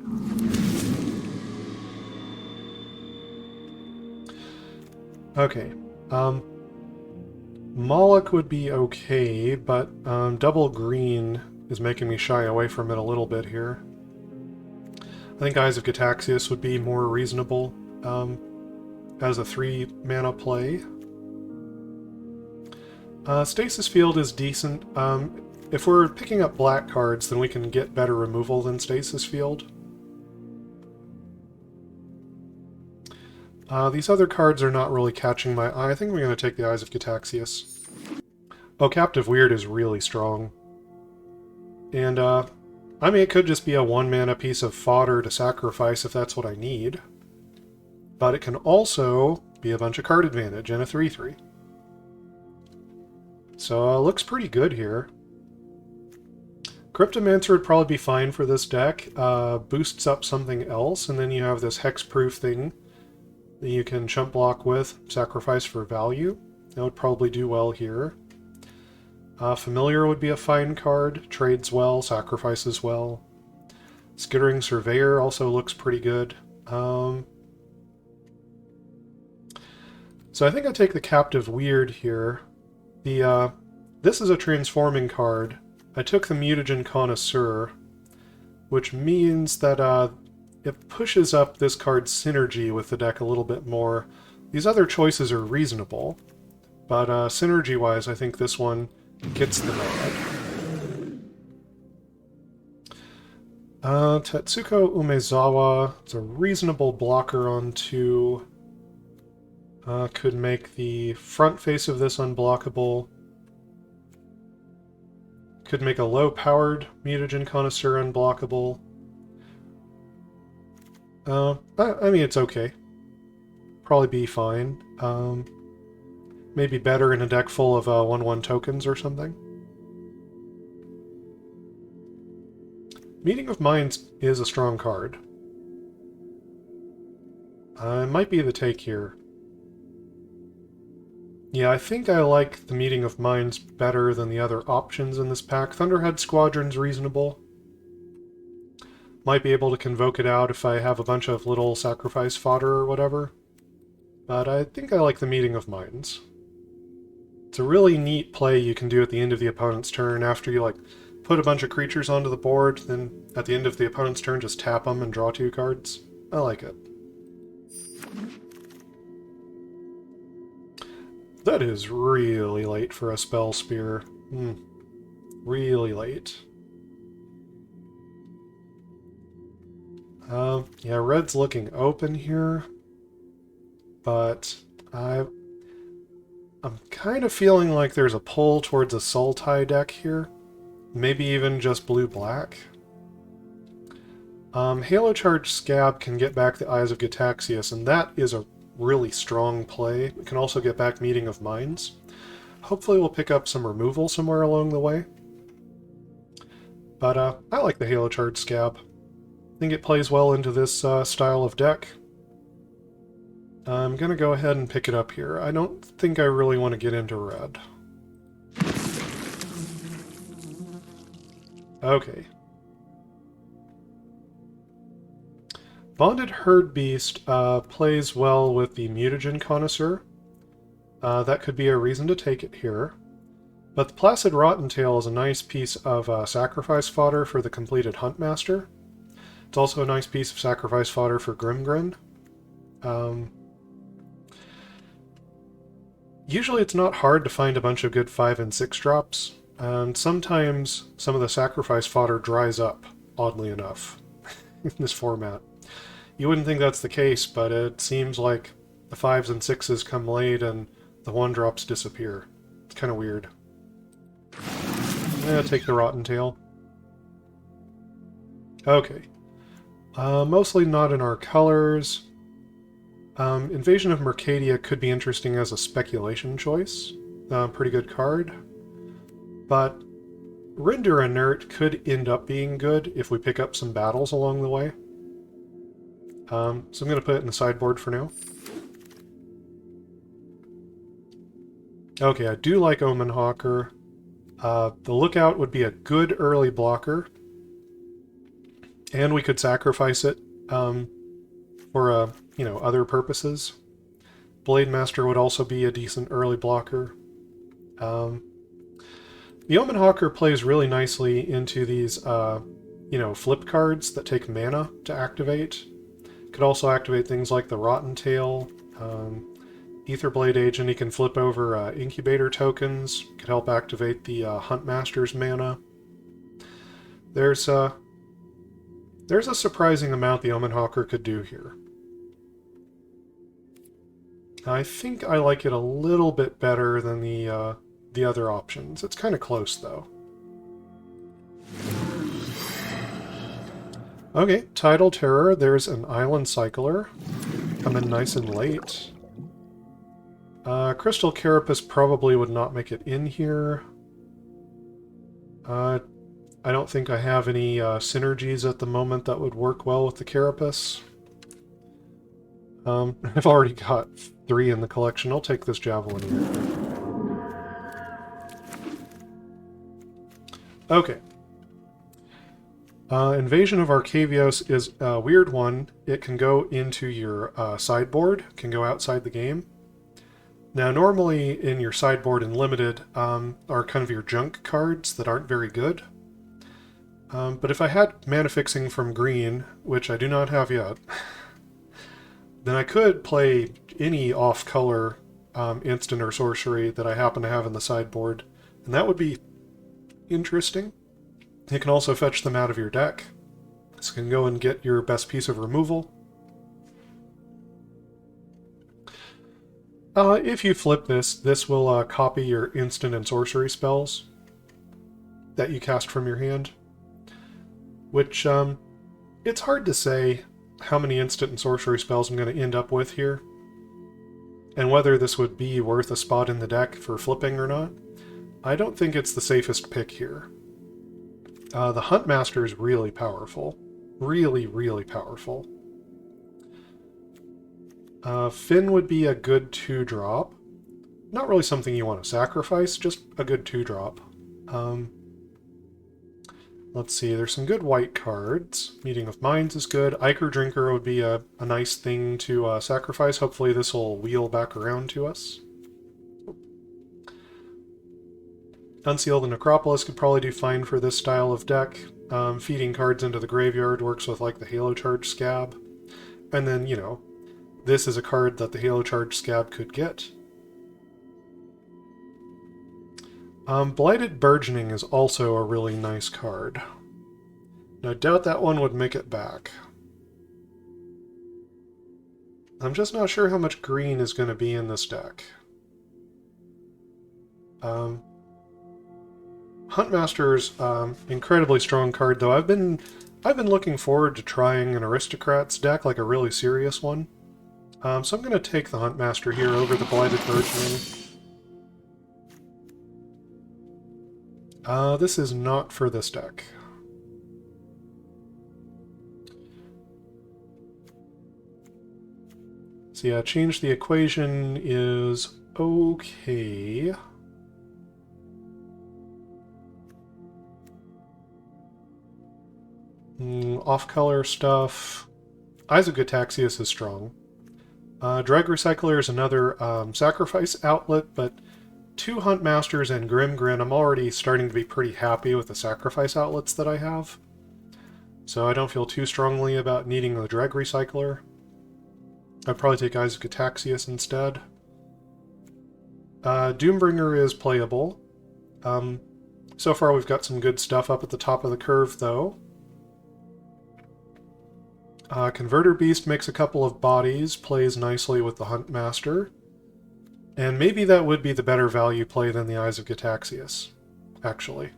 Okay. Moloch would be okay, but double green is making me shy away from it a little bit here. I think Eyes of Gataxias would be more reasonable as a 3-mana play. Stasis Field is decent. If we're picking up black cards, then we can get better removal than Stasis Field. These other cards are not really catching my eye. I think we're going to take the Eyes of Gataxias. Oh, Captive Weird is really strong. And, I mean, it could just be a 1-mana piece of fodder to sacrifice if that's what I need. But it can also be a bunch of card advantage and a 3/3. So, looks pretty good here. Cryptomancer would probably be fine for this deck. Boosts up something else, and then you have this hexproof thing that you can chump block with, sacrifice for value. That would probably do well here. Familiar would be a fine card, trades well, sacrifices well. Skittering Surveyor also looks pretty good. So I think I take the Captive Weird here. This is a transforming card. I took the Mutagen Connoisseur, which means that it pushes up this card's synergy with the deck a little bit more. These other choices are reasonable, but synergy-wise, I think this one gets the nod. Tetsuko Umezawa is a reasonable blocker on 2. Could make the front face of this unblockable. Could make a low-powered Mutagen Connoisseur unblockable. I mean, it's okay. Probably be fine. Maybe better in a deck full of 1/1 tokens or something. Meeting of Minds is a strong card. It might be the take here. Yeah, I think I like the Meeting of Minds better than the other options in this pack. Thunderhead Squadron's reasonable. Might be able to convoke it out if I have a bunch of little sacrifice fodder or whatever. But I think I like the Meeting of Minds. It's a really neat play you can do at the end of the opponent's turn after you, put a bunch of creatures onto the board, then at the end of the opponent's turn just tap them and draw 2 cards. I like it. That is really late for a spell spear. Really late. Yeah, red's looking open here, but I'm kind of feeling like there's a pull towards a Sultai deck here. Maybe even just blue-black. Halo Charge Scab can get back the Eyes of Gitaxias, and that is a really strong play. It can also get back Meeting of Minds. Hopefully we'll pick up some removal somewhere along the way. But I like the Halo Charge Scab. I think it plays well into this style of deck. I'm going to go ahead and pick it up here. I don't think I really want to get into red. Okay. Bonded Herd Beast plays well with the Mutagen Connoisseur. That could be a reason to take it here. But the Placid Rottentail is a nice piece of sacrifice fodder for the completed Huntmaster. It's also a nice piece of sacrifice fodder for Grimgrin. Usually it's not hard to find a bunch of good 5 and 6 drops, and sometimes some of the sacrifice fodder dries up, oddly enough, in this format. You wouldn't think that's the case, but it seems like the 5s and 6s come late and the 1-drops disappear. It's kind of weird. I'm going to take the Rottentail. Okay. Mostly not in our colors. Invasion of Mercadia could be interesting as a speculation choice. Pretty good card. But Render Inert could end up being good if we pick up some battles along the way. So I'm going to put it in the sideboard for now. Okay, I do like Omen Hawker. The Lookout would be a good early blocker. And we could sacrifice it for other purposes. Blade Master would also be a decent early blocker. The Omen Hawker plays really nicely into these, flip cards that take mana to activate. Could also activate things like the Rottentail, Aetherblade Agent. He can flip over Incubator tokens. Could help activate the Huntmaster's mana. There's a surprising amount the Omen Hawker could do here. I think I like it a little bit better than the other options. It's kind of close, though. Okay, Tidal Terror. There's an Island Cycler. Coming nice and late. Crystal Carapace probably would not make it in here. I don't think I have any synergies at the moment that would work well with the Carapace. I've already got 3 in the collection. I'll take this Javelin here. Okay. Invasion of Arcavios is a weird one. It can go into your sideboard, can go outside the game. Now, normally in your sideboard in Limited are kind of your junk cards that aren't very good. But if I had mana fixing from green, which I do not have yet, then I could play any off-color instant or sorcery that I happen to have in the sideboard, and that would be interesting. You can also fetch them out of your deck. So you can go and get your best piece of removal. If you flip this, this will copy your instant and sorcery spells that you cast from your hand. Which, it's hard to say how many instant and sorcery spells I'm going to end up with here, and whether this would be worth a spot in the deck for flipping or not. I don't think it's the safest pick here. The Huntmaster is really powerful. Really, really powerful. Finn would be a good 2-drop. Not really something you want to sacrifice, just a good 2-drop. Let's see, there's some good white cards. Meeting of Minds is good. Ichor Drinker would be a nice thing to sacrifice. Hopefully this will wheel back around to us. Unseal the Necropolis could probably do fine for this style of deck. Feeding cards into the graveyard works with like the Halo Charge Scab. And then, this is a card that the Halo Charge Scab could get. Blighted Burgeoning is also a really nice card. I doubt that one would make it back. I'm just not sure how much green is going to be in this deck. Huntmaster's incredibly strong card, though. I've been looking forward to trying an Aristocrats deck, like a really serious one. So I'm going to take the Huntmaster here over the Blighted Burgeoning. This is not for this deck. So yeah, change the equation is okay. Off-color stuff. Eyes of Gataxias is strong. Drag Recycler is another sacrifice outlet, but 2 Huntmasters and Grimgrin, I'm already starting to be pretty happy with the sacrifice outlets that I have. So I don't feel too strongly about needing the Drag Recycler. I'd probably take Eyes of Gataxias instead. Doombringer is playable. So far we've got some good stuff up at the top of the curve, though. Converter Beast makes a couple of bodies, plays nicely with the Huntmaster. And maybe that would be the better value play than the Eyes of Gataxias, actually.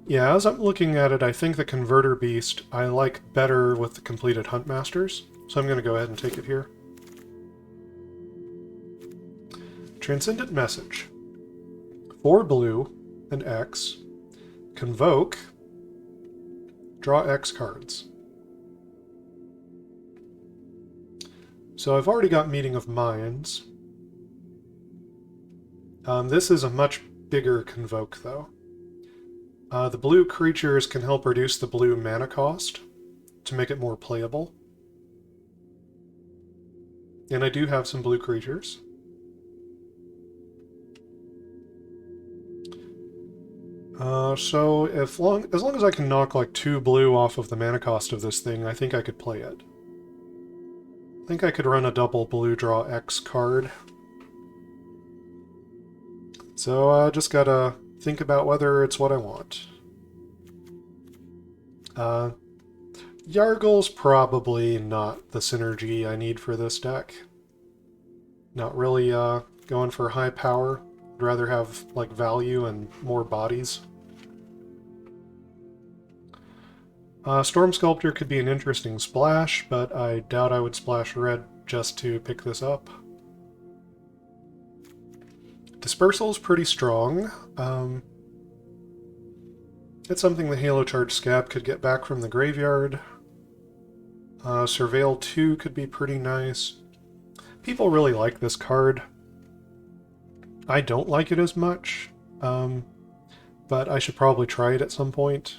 Yeah, as I'm looking at it, I think the Converter Beast I like better with the completed Huntmasters, so I'm going to go ahead and take it here. Transcendent Message. 4 blue and X. Convoke. Draw X cards. So I've already got Meeting of Minds. This is a much bigger Convoke, though. The blue creatures can help reduce the blue mana cost to make it more playable. And I do have some blue creatures. So as long as I can knock like 2 blue off of the mana cost of this thing, I think I could play it. I think I could run a double blue draw X card. So I just gotta think about whether it's what I want. Yargle's probably not the synergy I need for this deck. Not really going for high power. I'd rather have like value and more bodies. Storm Sculptor could be an interesting splash, but I doubt I would splash red just to pick this up. Dispersal's pretty strong. It's something the Halo Charge Scab could get back from the graveyard. Surveil 2 could be pretty nice. People really like this card. I don't like it as much, but I should probably try it at some point.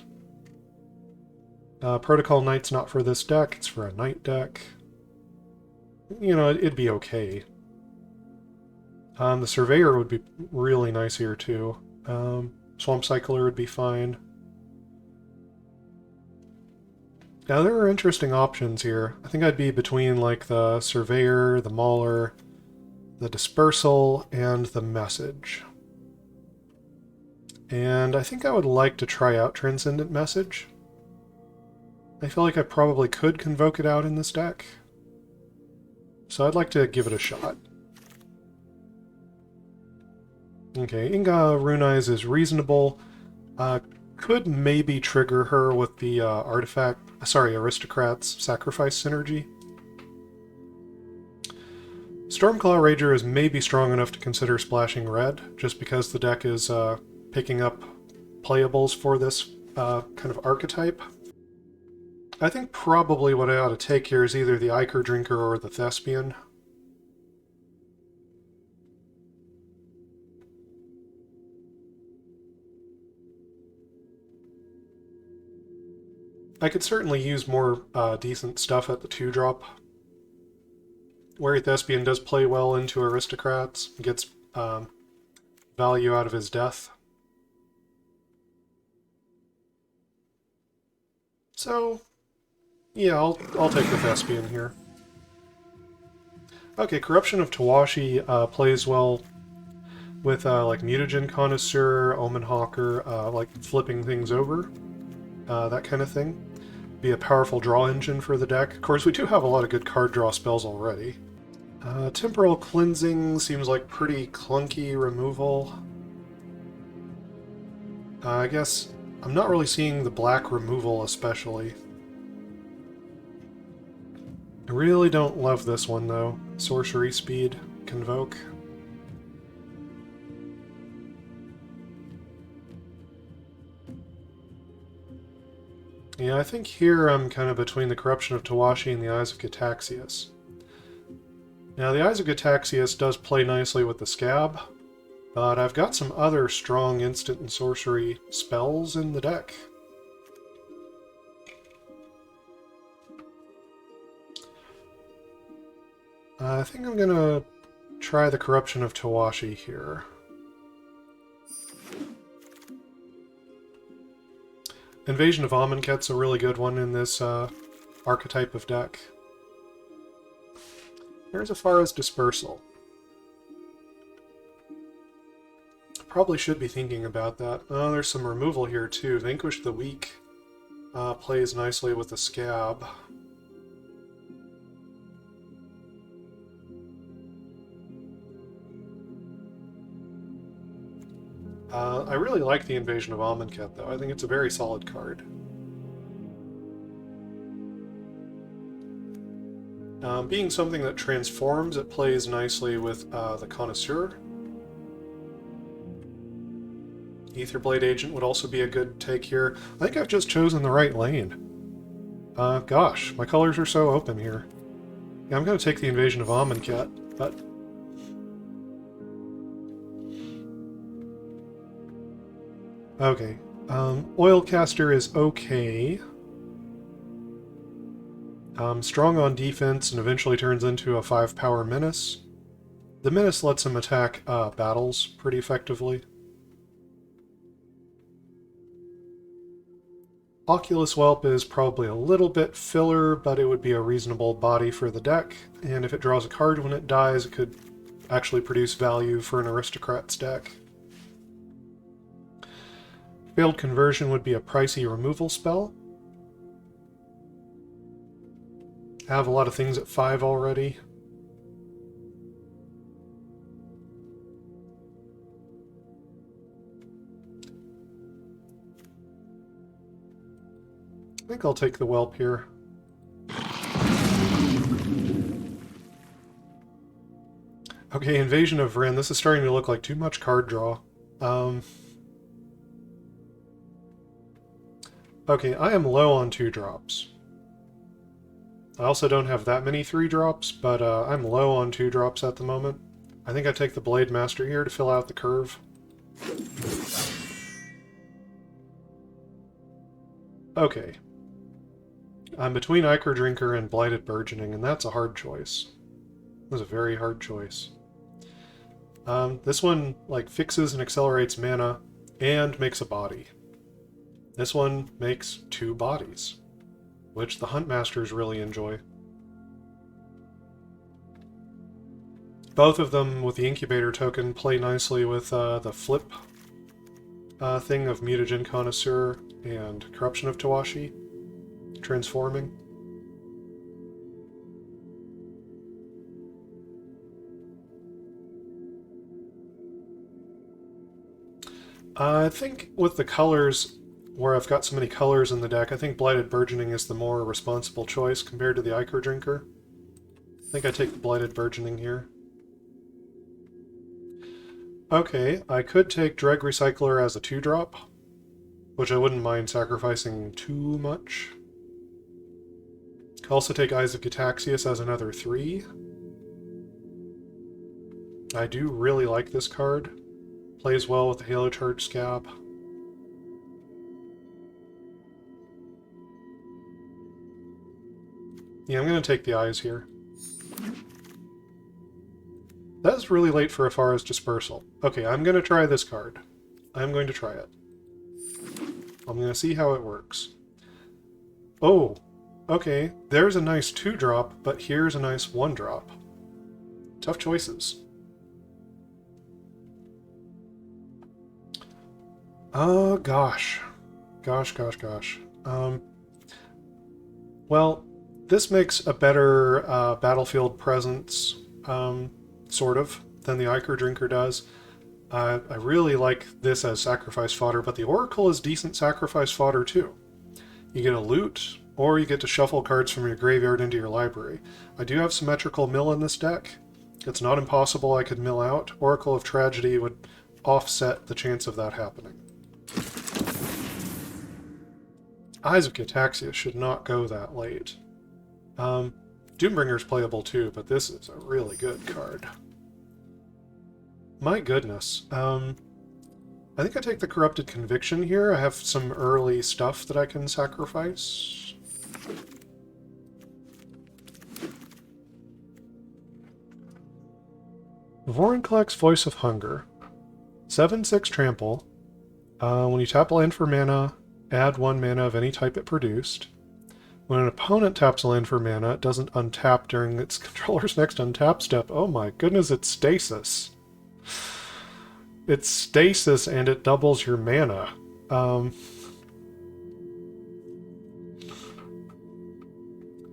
Protocol Knight's not for this deck, it's for a Knight deck. You know, it'd be okay. The Surveyor would be really nice here, too. Swamp Cycler would be fine. Now, there are interesting options here. I think I'd be between, like, the Surveyor, the Mauler, the Dispersal, and the Message. And I think I would like to try out Transcendent Message. I feel like I probably could convoke it out in this deck. So I'd like to give it a shot. Okay, Inga Rune Eyes is reasonable. Could maybe trigger her with the Aristocrats Sacrifice synergy. Stormclaw Rager is maybe strong enough to consider splashing red, just because the deck is picking up playables for this kind of archetype. I think probably what I ought to take here is either the Ichor Drinker or the Thespian. I could certainly use more decent stuff at the 2-drop. Wary Thespian does play well into Aristocrats, gets value out of his death. So, yeah, I'll take the Thespian here. Okay, Corruption of Tawashi plays well. with like Mutagen Connoisseur, Omen Hawker, like flipping things over, that kind of thing. Be a powerful draw engine for the deck. Of course, we do have a lot of good card draw spells already. Temporal Cleansing seems like pretty clunky removal. I guess I'm not really seeing the black removal especially. I really don't love this one though. Sorcery Speed, Convoke. Yeah, I think here I'm kind of between the Corruption of Tawashi and the Eyes of Gitaxias. Now, the Eyes of Gitaxias does play nicely with the Scab, but I've got some other strong instant and sorcery spells in the deck. I think I'm gonna try the Corruption of Tawashi here. Invasion of Amonkhet's a really good one in this archetype of deck. Here's as far as Dispersal. Probably should be thinking about that. Oh, there's some removal here too. Vanquish the Weak plays nicely with the Scab. I really like the Invasion of Amonkhet, though. I think it's a very solid card. Being something that transforms, it plays nicely with the Connoisseur. Aetherblade Agent would also be a good take here. I think I've just chosen the right lane. Gosh, my colors are so open here. Yeah, I'm going to take the Invasion of Amonkhet, but... Okay. Oilcaster is okay. Strong on defense and eventually turns into a 5-power Menace. The Menace lets him attack battles pretty effectively. Oculus Whelp is probably a little bit filler, but it would be a reasonable body for the deck, and if it draws a card when it dies, it could actually produce value for an Aristocrat's deck. Failed Conversion would be a pricey removal spell. I have a lot of things at 5 already. I think I'll take the Whelp here. Okay, Invasion of Vryn. This is starting to look like too much card draw. Okay, I am low on 2-drops. I also don't have that many 3-drops, but I'm low on 2-drops at the moment. I think I take the Blade Master here to fill out the curve. Okay. I'm between Ichor Drinker and Blighted Burgeoning, and that's a hard choice. That's a very hard choice. This one, like, fixes and accelerates mana, and makes a body. This one makes 2 bodies, which the Huntmasters really enjoy. Both of them, with the Incubator token, play nicely with the flip thing of Mutagen Connoisseur and Corruption of Tawashi, transforming. I think with the colors, where I've got so many colors in the deck, I think Blighted Burgeoning is the more responsible choice compared to the Ichor Drinker. I think I take the Blighted Burgeoning here. Okay, I could take Dreg Recycler as a 2-drop, which I wouldn't mind sacrificing too much. Could also take Eyes of Gitaxias as another 3. I do really like this card. Plays well with the Halo Charge Scab. Yeah, I'm going to take the Eyes here. That's really late for Afara's Dispersal. Okay, I'm going to try this card. I'm going to try it. I'm going to see how it works. Oh, okay, there's a nice 2-drop, but here's a nice 1-drop. Tough choices. Oh, gosh. Gosh. Well, this makes a better battlefield presence, sort of, than the Ichor Drinker does. I really like this as sacrifice fodder, but the Oracle is decent sacrifice fodder too. You get a loot, or you get to shuffle cards from your graveyard into your library. I do have Symmetrical Mill in this deck. It's not impossible I could mill out. Oracle of Tragedy would offset the chance of that happening. Eyes of Cataxia should not go that late. Doombringer's playable too, but this is a really good card. My goodness. I think I take the Corrupted Conviction here. I have some early stuff that I can sacrifice. Vorinclex Voice of Hunger. 7/6 trample. When you tap a land for mana, add 1 mana of any type it produced. When an opponent taps a land for mana, it doesn't untap during its controller's next untap step. Oh my goodness, it's Stasis. It's Stasis and it doubles your mana. I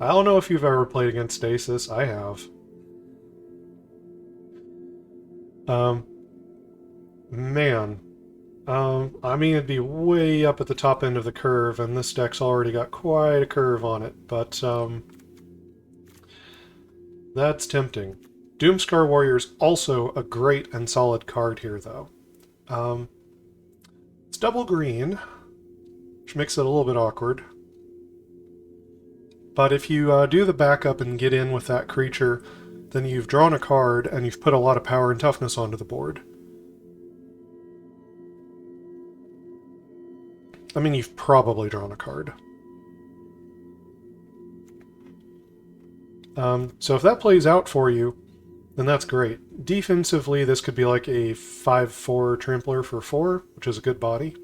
don't know if you've ever played against Stasis. I have. Man. I mean, it'd be way up at the top end of the curve, and this deck's already got quite a curve on it, but, that's tempting. Doomscar Warrior's also a great and solid card here, though. It's double green, which makes it a little bit awkward. But if you do the backup and get in with that creature, then you've drawn a card, and you've put a lot of power and toughness onto the board. I mean, you've probably drawn a card. So if that plays out for you, then that's great. Defensively, this could be like a 5/4 Trampler for 4, which is a good body.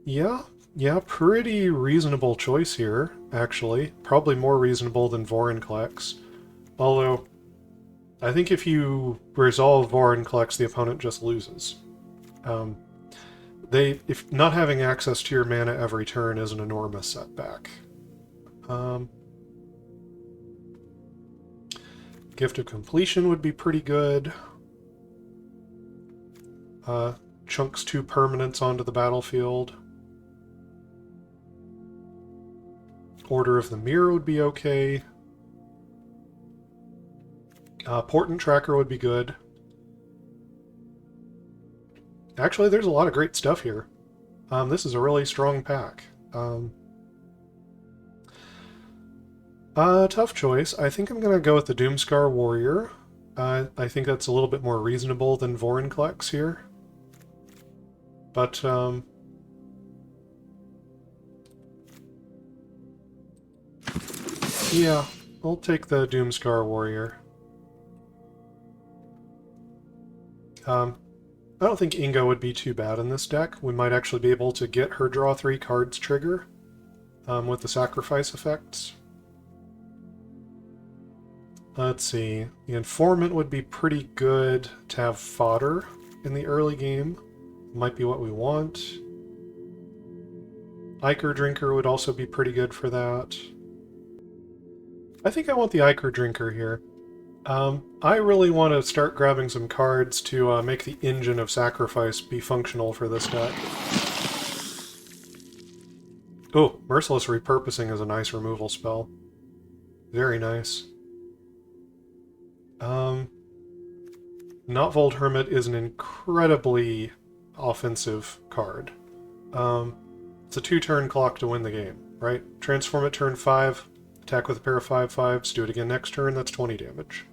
Yeah, pretty reasonable choice here, actually. Probably more reasonable than Vorinclex. Although, I think if you resolve Vorinclex, the opponent just loses. If not having access to your mana every turn is an enormous setback. Gift of Completion would be pretty good. Chunks 2 permanents onto the battlefield. Order of the Mirror would be okay. Portent Tracker would be good. Actually, there's a lot of great stuff here. This is a really strong pack. Tough choice. I think I'm going to go with the Doomscar Warrior. I think that's a little bit more reasonable than Vorinclex here. But, yeah, I'll take the Doomscar Warrior. I don't think Ingo would be too bad in this deck. We might actually be able to get her draw 3 cards trigger with the sacrifice effects. Let's see. The Informant would be pretty good to have fodder in the early game. Might be what we want. Ichor Drinker would also be pretty good for that. I think I want the Ichor Drinker here. I really want to start grabbing some cards to make the engine of sacrifice be functional for this deck. Oh, Merciless Repurposing is a nice removal spell. Very nice. Notvold Hermit is an incredibly offensive card. It's a 2-turn clock to win the game, right? Transform at turn 5, attack with a pair of 5/5s, do it again next turn, that's 20 damage.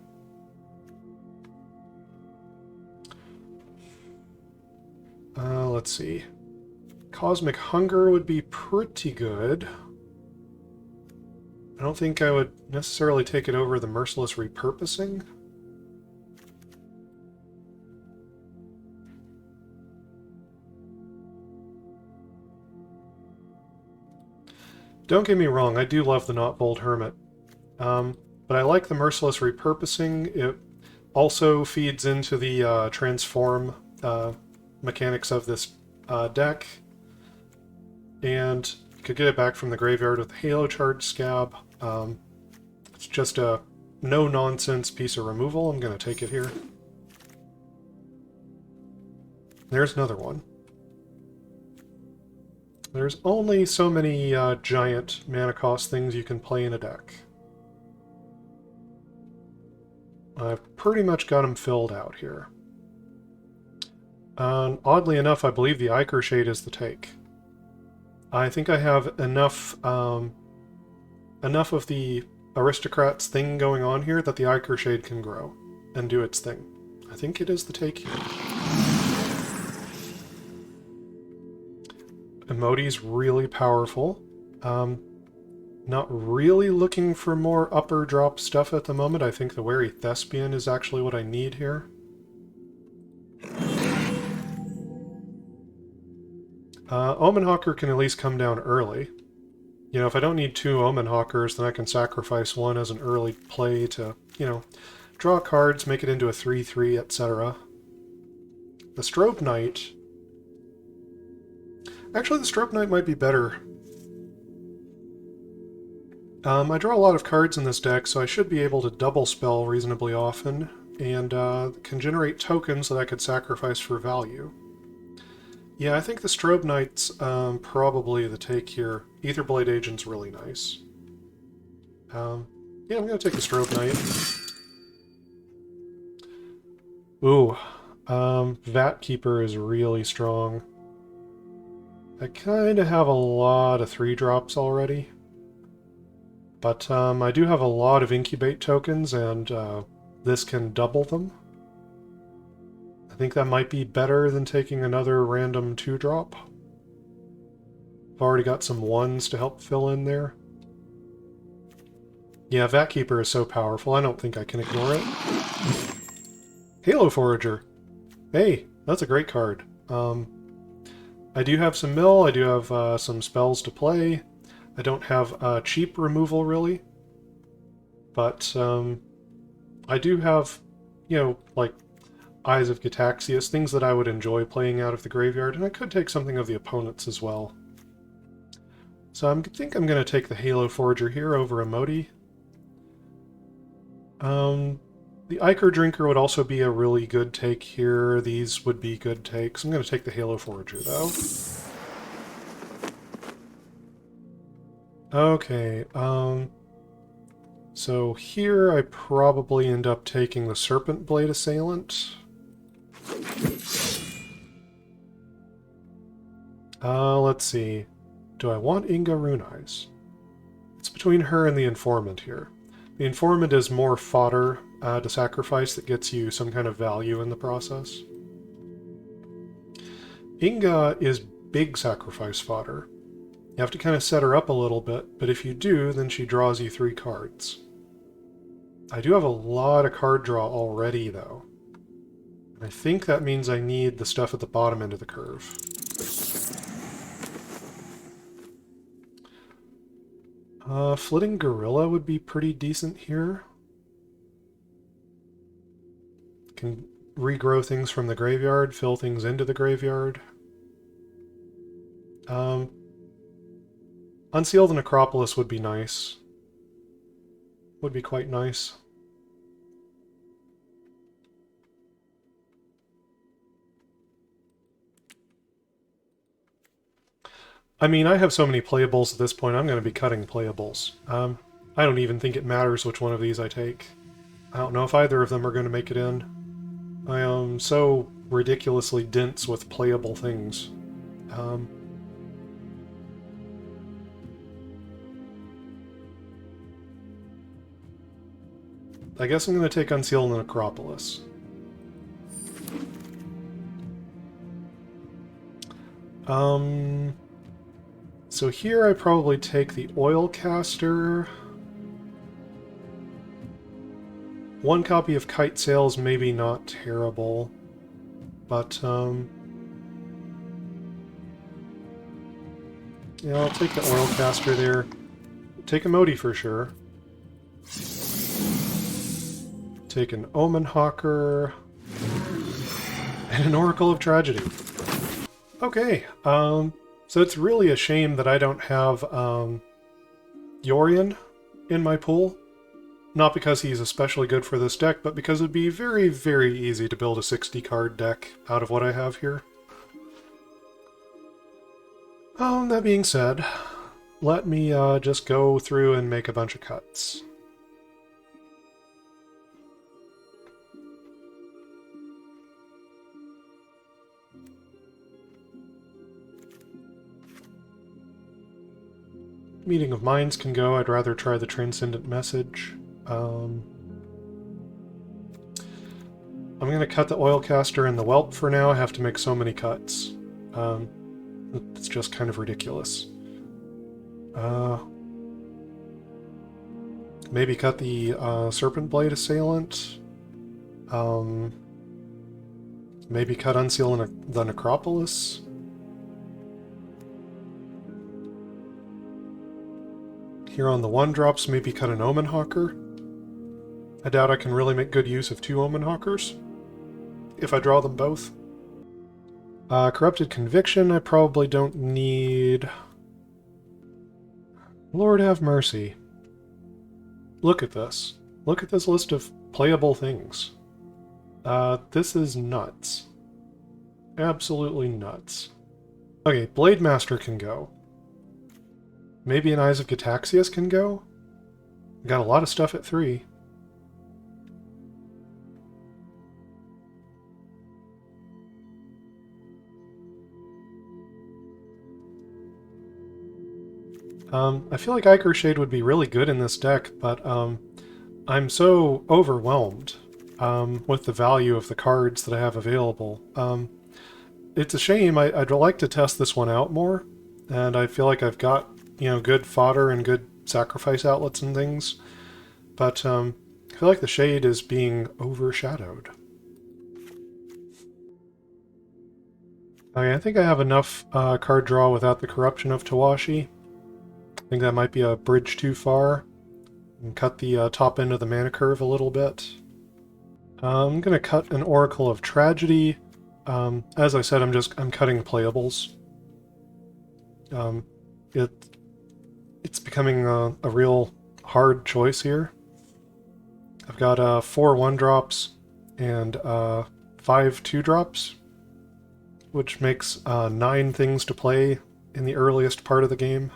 Let's see. Cosmic Hunger would be pretty good. I don't think I would necessarily take it over the Merciless Repurposing. Don't get me wrong, I do love the Notvold Hermit. But I like the Merciless Repurposing. It also feeds into the Transform mechanics of this deck. And you could get it back from the graveyard with the Halo Charge Scab. It's just a no-nonsense piece of removal. I'm going to take it here. There's another one. There's only so many giant mana cost things you can play in a deck. I've pretty much got them filled out here. Oddly enough, I believe the Ichor Shade is the take. I think I have enough enough of the Aristocrats thing going on here that the Ichor Shade can grow and do its thing. I think it is the take here. Emoti's really powerful. Not really looking for more upper drop stuff at the moment. I think the Wary Thespian is actually what I need here. Omenhawker can at least come down early. You know, if I don't need 2 Omenhawkers, then I can sacrifice one as an early play to, you know, draw cards, make it into a 3/3, etc. The Strobe Knight... Actually, the Strobe Knight might be better. I draw a lot of cards in this deck, so I should be able to double spell reasonably often, and can generate tokens that I could sacrifice for value. Yeah, I think the Strobe Knight's probably the take here. Aetherblade Agent's really nice. Yeah, I'm going to take the Strobe Knight. Ooh, Vat Keeper is really strong. I kind of have a lot of 3-drops already. But I do have a lot of Incubate tokens, and this can double them. I think that might be better than taking another random 2-drop. I've already got some 1s to help fill in there. Yeah, Vat Keeper is so powerful, I don't think I can ignore it. Halo Forager! Hey, that's a great card. I do have some mill, I do have some spells to play. I don't have cheap removal, really. But I do have, you know, like Eyes of Gitaxias, things that I would enjoy playing out of the graveyard, and I could take something of the opponent's as well. So I think I'm going to take the Halo Forager here over Emoti. The Ichor Drinker would also be a really good take here. These would be good takes. I'm going to take the Halo Forager, though. Okay, so here I probably end up taking the Serpent Blade Assailant. Let's see. Do I want Inga Rune Eyes? It's between her and the Informant here. The Informant is more fodder to sacrifice that gets you some kind of value in the process. Inga is big sacrifice fodder. You have to kind of set her up a little bit, but if you do, then she draws you 3 cards. I do have a lot of card draw already, though. I think that means I need the stuff at the bottom end of the curve. Flitting Gorilla would be pretty decent here. Can regrow things from the graveyard, fill things into the graveyard. Unseal the Necropolis would be nice. Would be quite nice. I mean, I have so many playables at this point, I'm going to be cutting playables. I don't even think it matters which one of these I take. I don't know if either of them are going to make it in. I am so ridiculously dense with playable things. I guess I'm going to take Unseal the Necropolis. So here I probably take the Oilcaster. 1 copy of Kite Sails, maybe not terrible, but yeah, I'll take the Oilcaster there. Take Emoti for sure. Take an Omenhawker and an Oracle of Tragedy. Okay, so it's really a shame that I don't have Yorion in my pool. Not because he's especially good for this deck, but because it'd be very, very easy to build a 60-card deck out of what I have here. That being said, let me just go through and make a bunch of cuts. Meeting of Minds can go. I'd rather try the Transcendent Message. I'm going to cut the Oilcaster and the Whelp for now. I have to make so many cuts. It's just kind of ridiculous. Maybe cut the Serpent Blade Assailant. Maybe cut Unseal the Necropolis. Here on the 1-drops, maybe cut an Omen Hawker. I doubt I can really make good use of 2 Omen Hawkers if I draw them both. Corrupted Conviction, I probably don't need. Lord have mercy. Look at this. Look at this list of playable things. This is nuts. Absolutely nuts. Okay, Blade Master can go. Maybe an Eyes of Gitaxias can go? Got a lot of stuff at 3. I feel like Ichor Shade would be really good in this deck, but I'm so overwhelmed with the value of the cards that I have available. It's a shame. I'd like to test this one out more, and I feel like I've got, you know, good fodder and good sacrifice outlets and things, but I feel like the Shade is being overshadowed. Okay, I think I have enough card draw without the Corruption of Tawashi. I think that might be a bridge too far. And cut the top end of the mana curve a little bit. I'm going to cut an Oracle of Tragedy. As I said, I'm cutting playables. It's becoming a real hard choice here. I've got 4 1-drops and 5 2-drops, which makes 9 things to play in the earliest part of the game.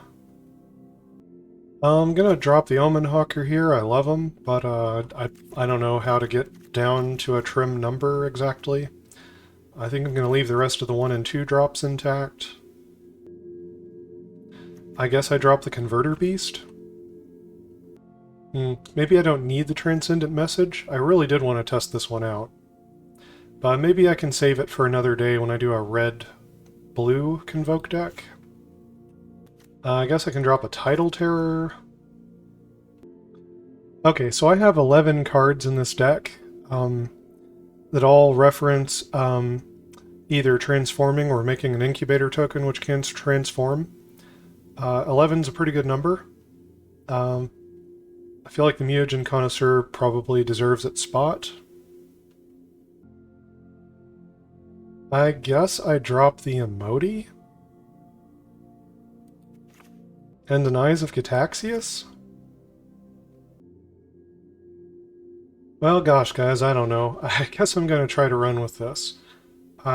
I'm gonna drop the Omen Hawker here. I love him, but I don't know how to get down to a trim number exactly. I think I'm gonna leave the rest of the 1 and 2 drops intact. I guess I drop the Converter Beast. Maybe I don't need the Transcendent Message. I really did want to test this one out. But maybe I can save it for another day when I do a red-blue Convoke deck. I guess I can drop a Tidal Terror. Okay, so I have 11 cards in this deck that all reference either transforming or making an Incubator token which can transform. 11's a pretty good number. I feel like the Mutagen Connoisseur probably deserves its spot. I guess I drop the Emoti? And an Eyes of Gitaxias? Well, gosh, guys, I don't know. I guess I'm going to try to run with this.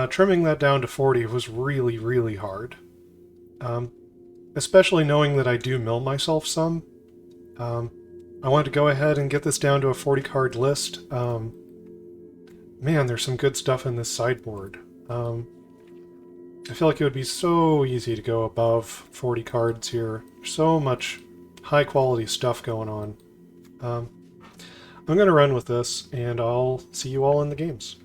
Trimming that down to 40 was really, really hard. Especially knowing that I do mill myself some. I wanted to go ahead and get this down to a 40-card list. Man, there's some good stuff in this sideboard. I feel like it would be so easy to go above 40 cards here. So much high-quality stuff going on. I'm going to run with this, and I'll see you all in the games.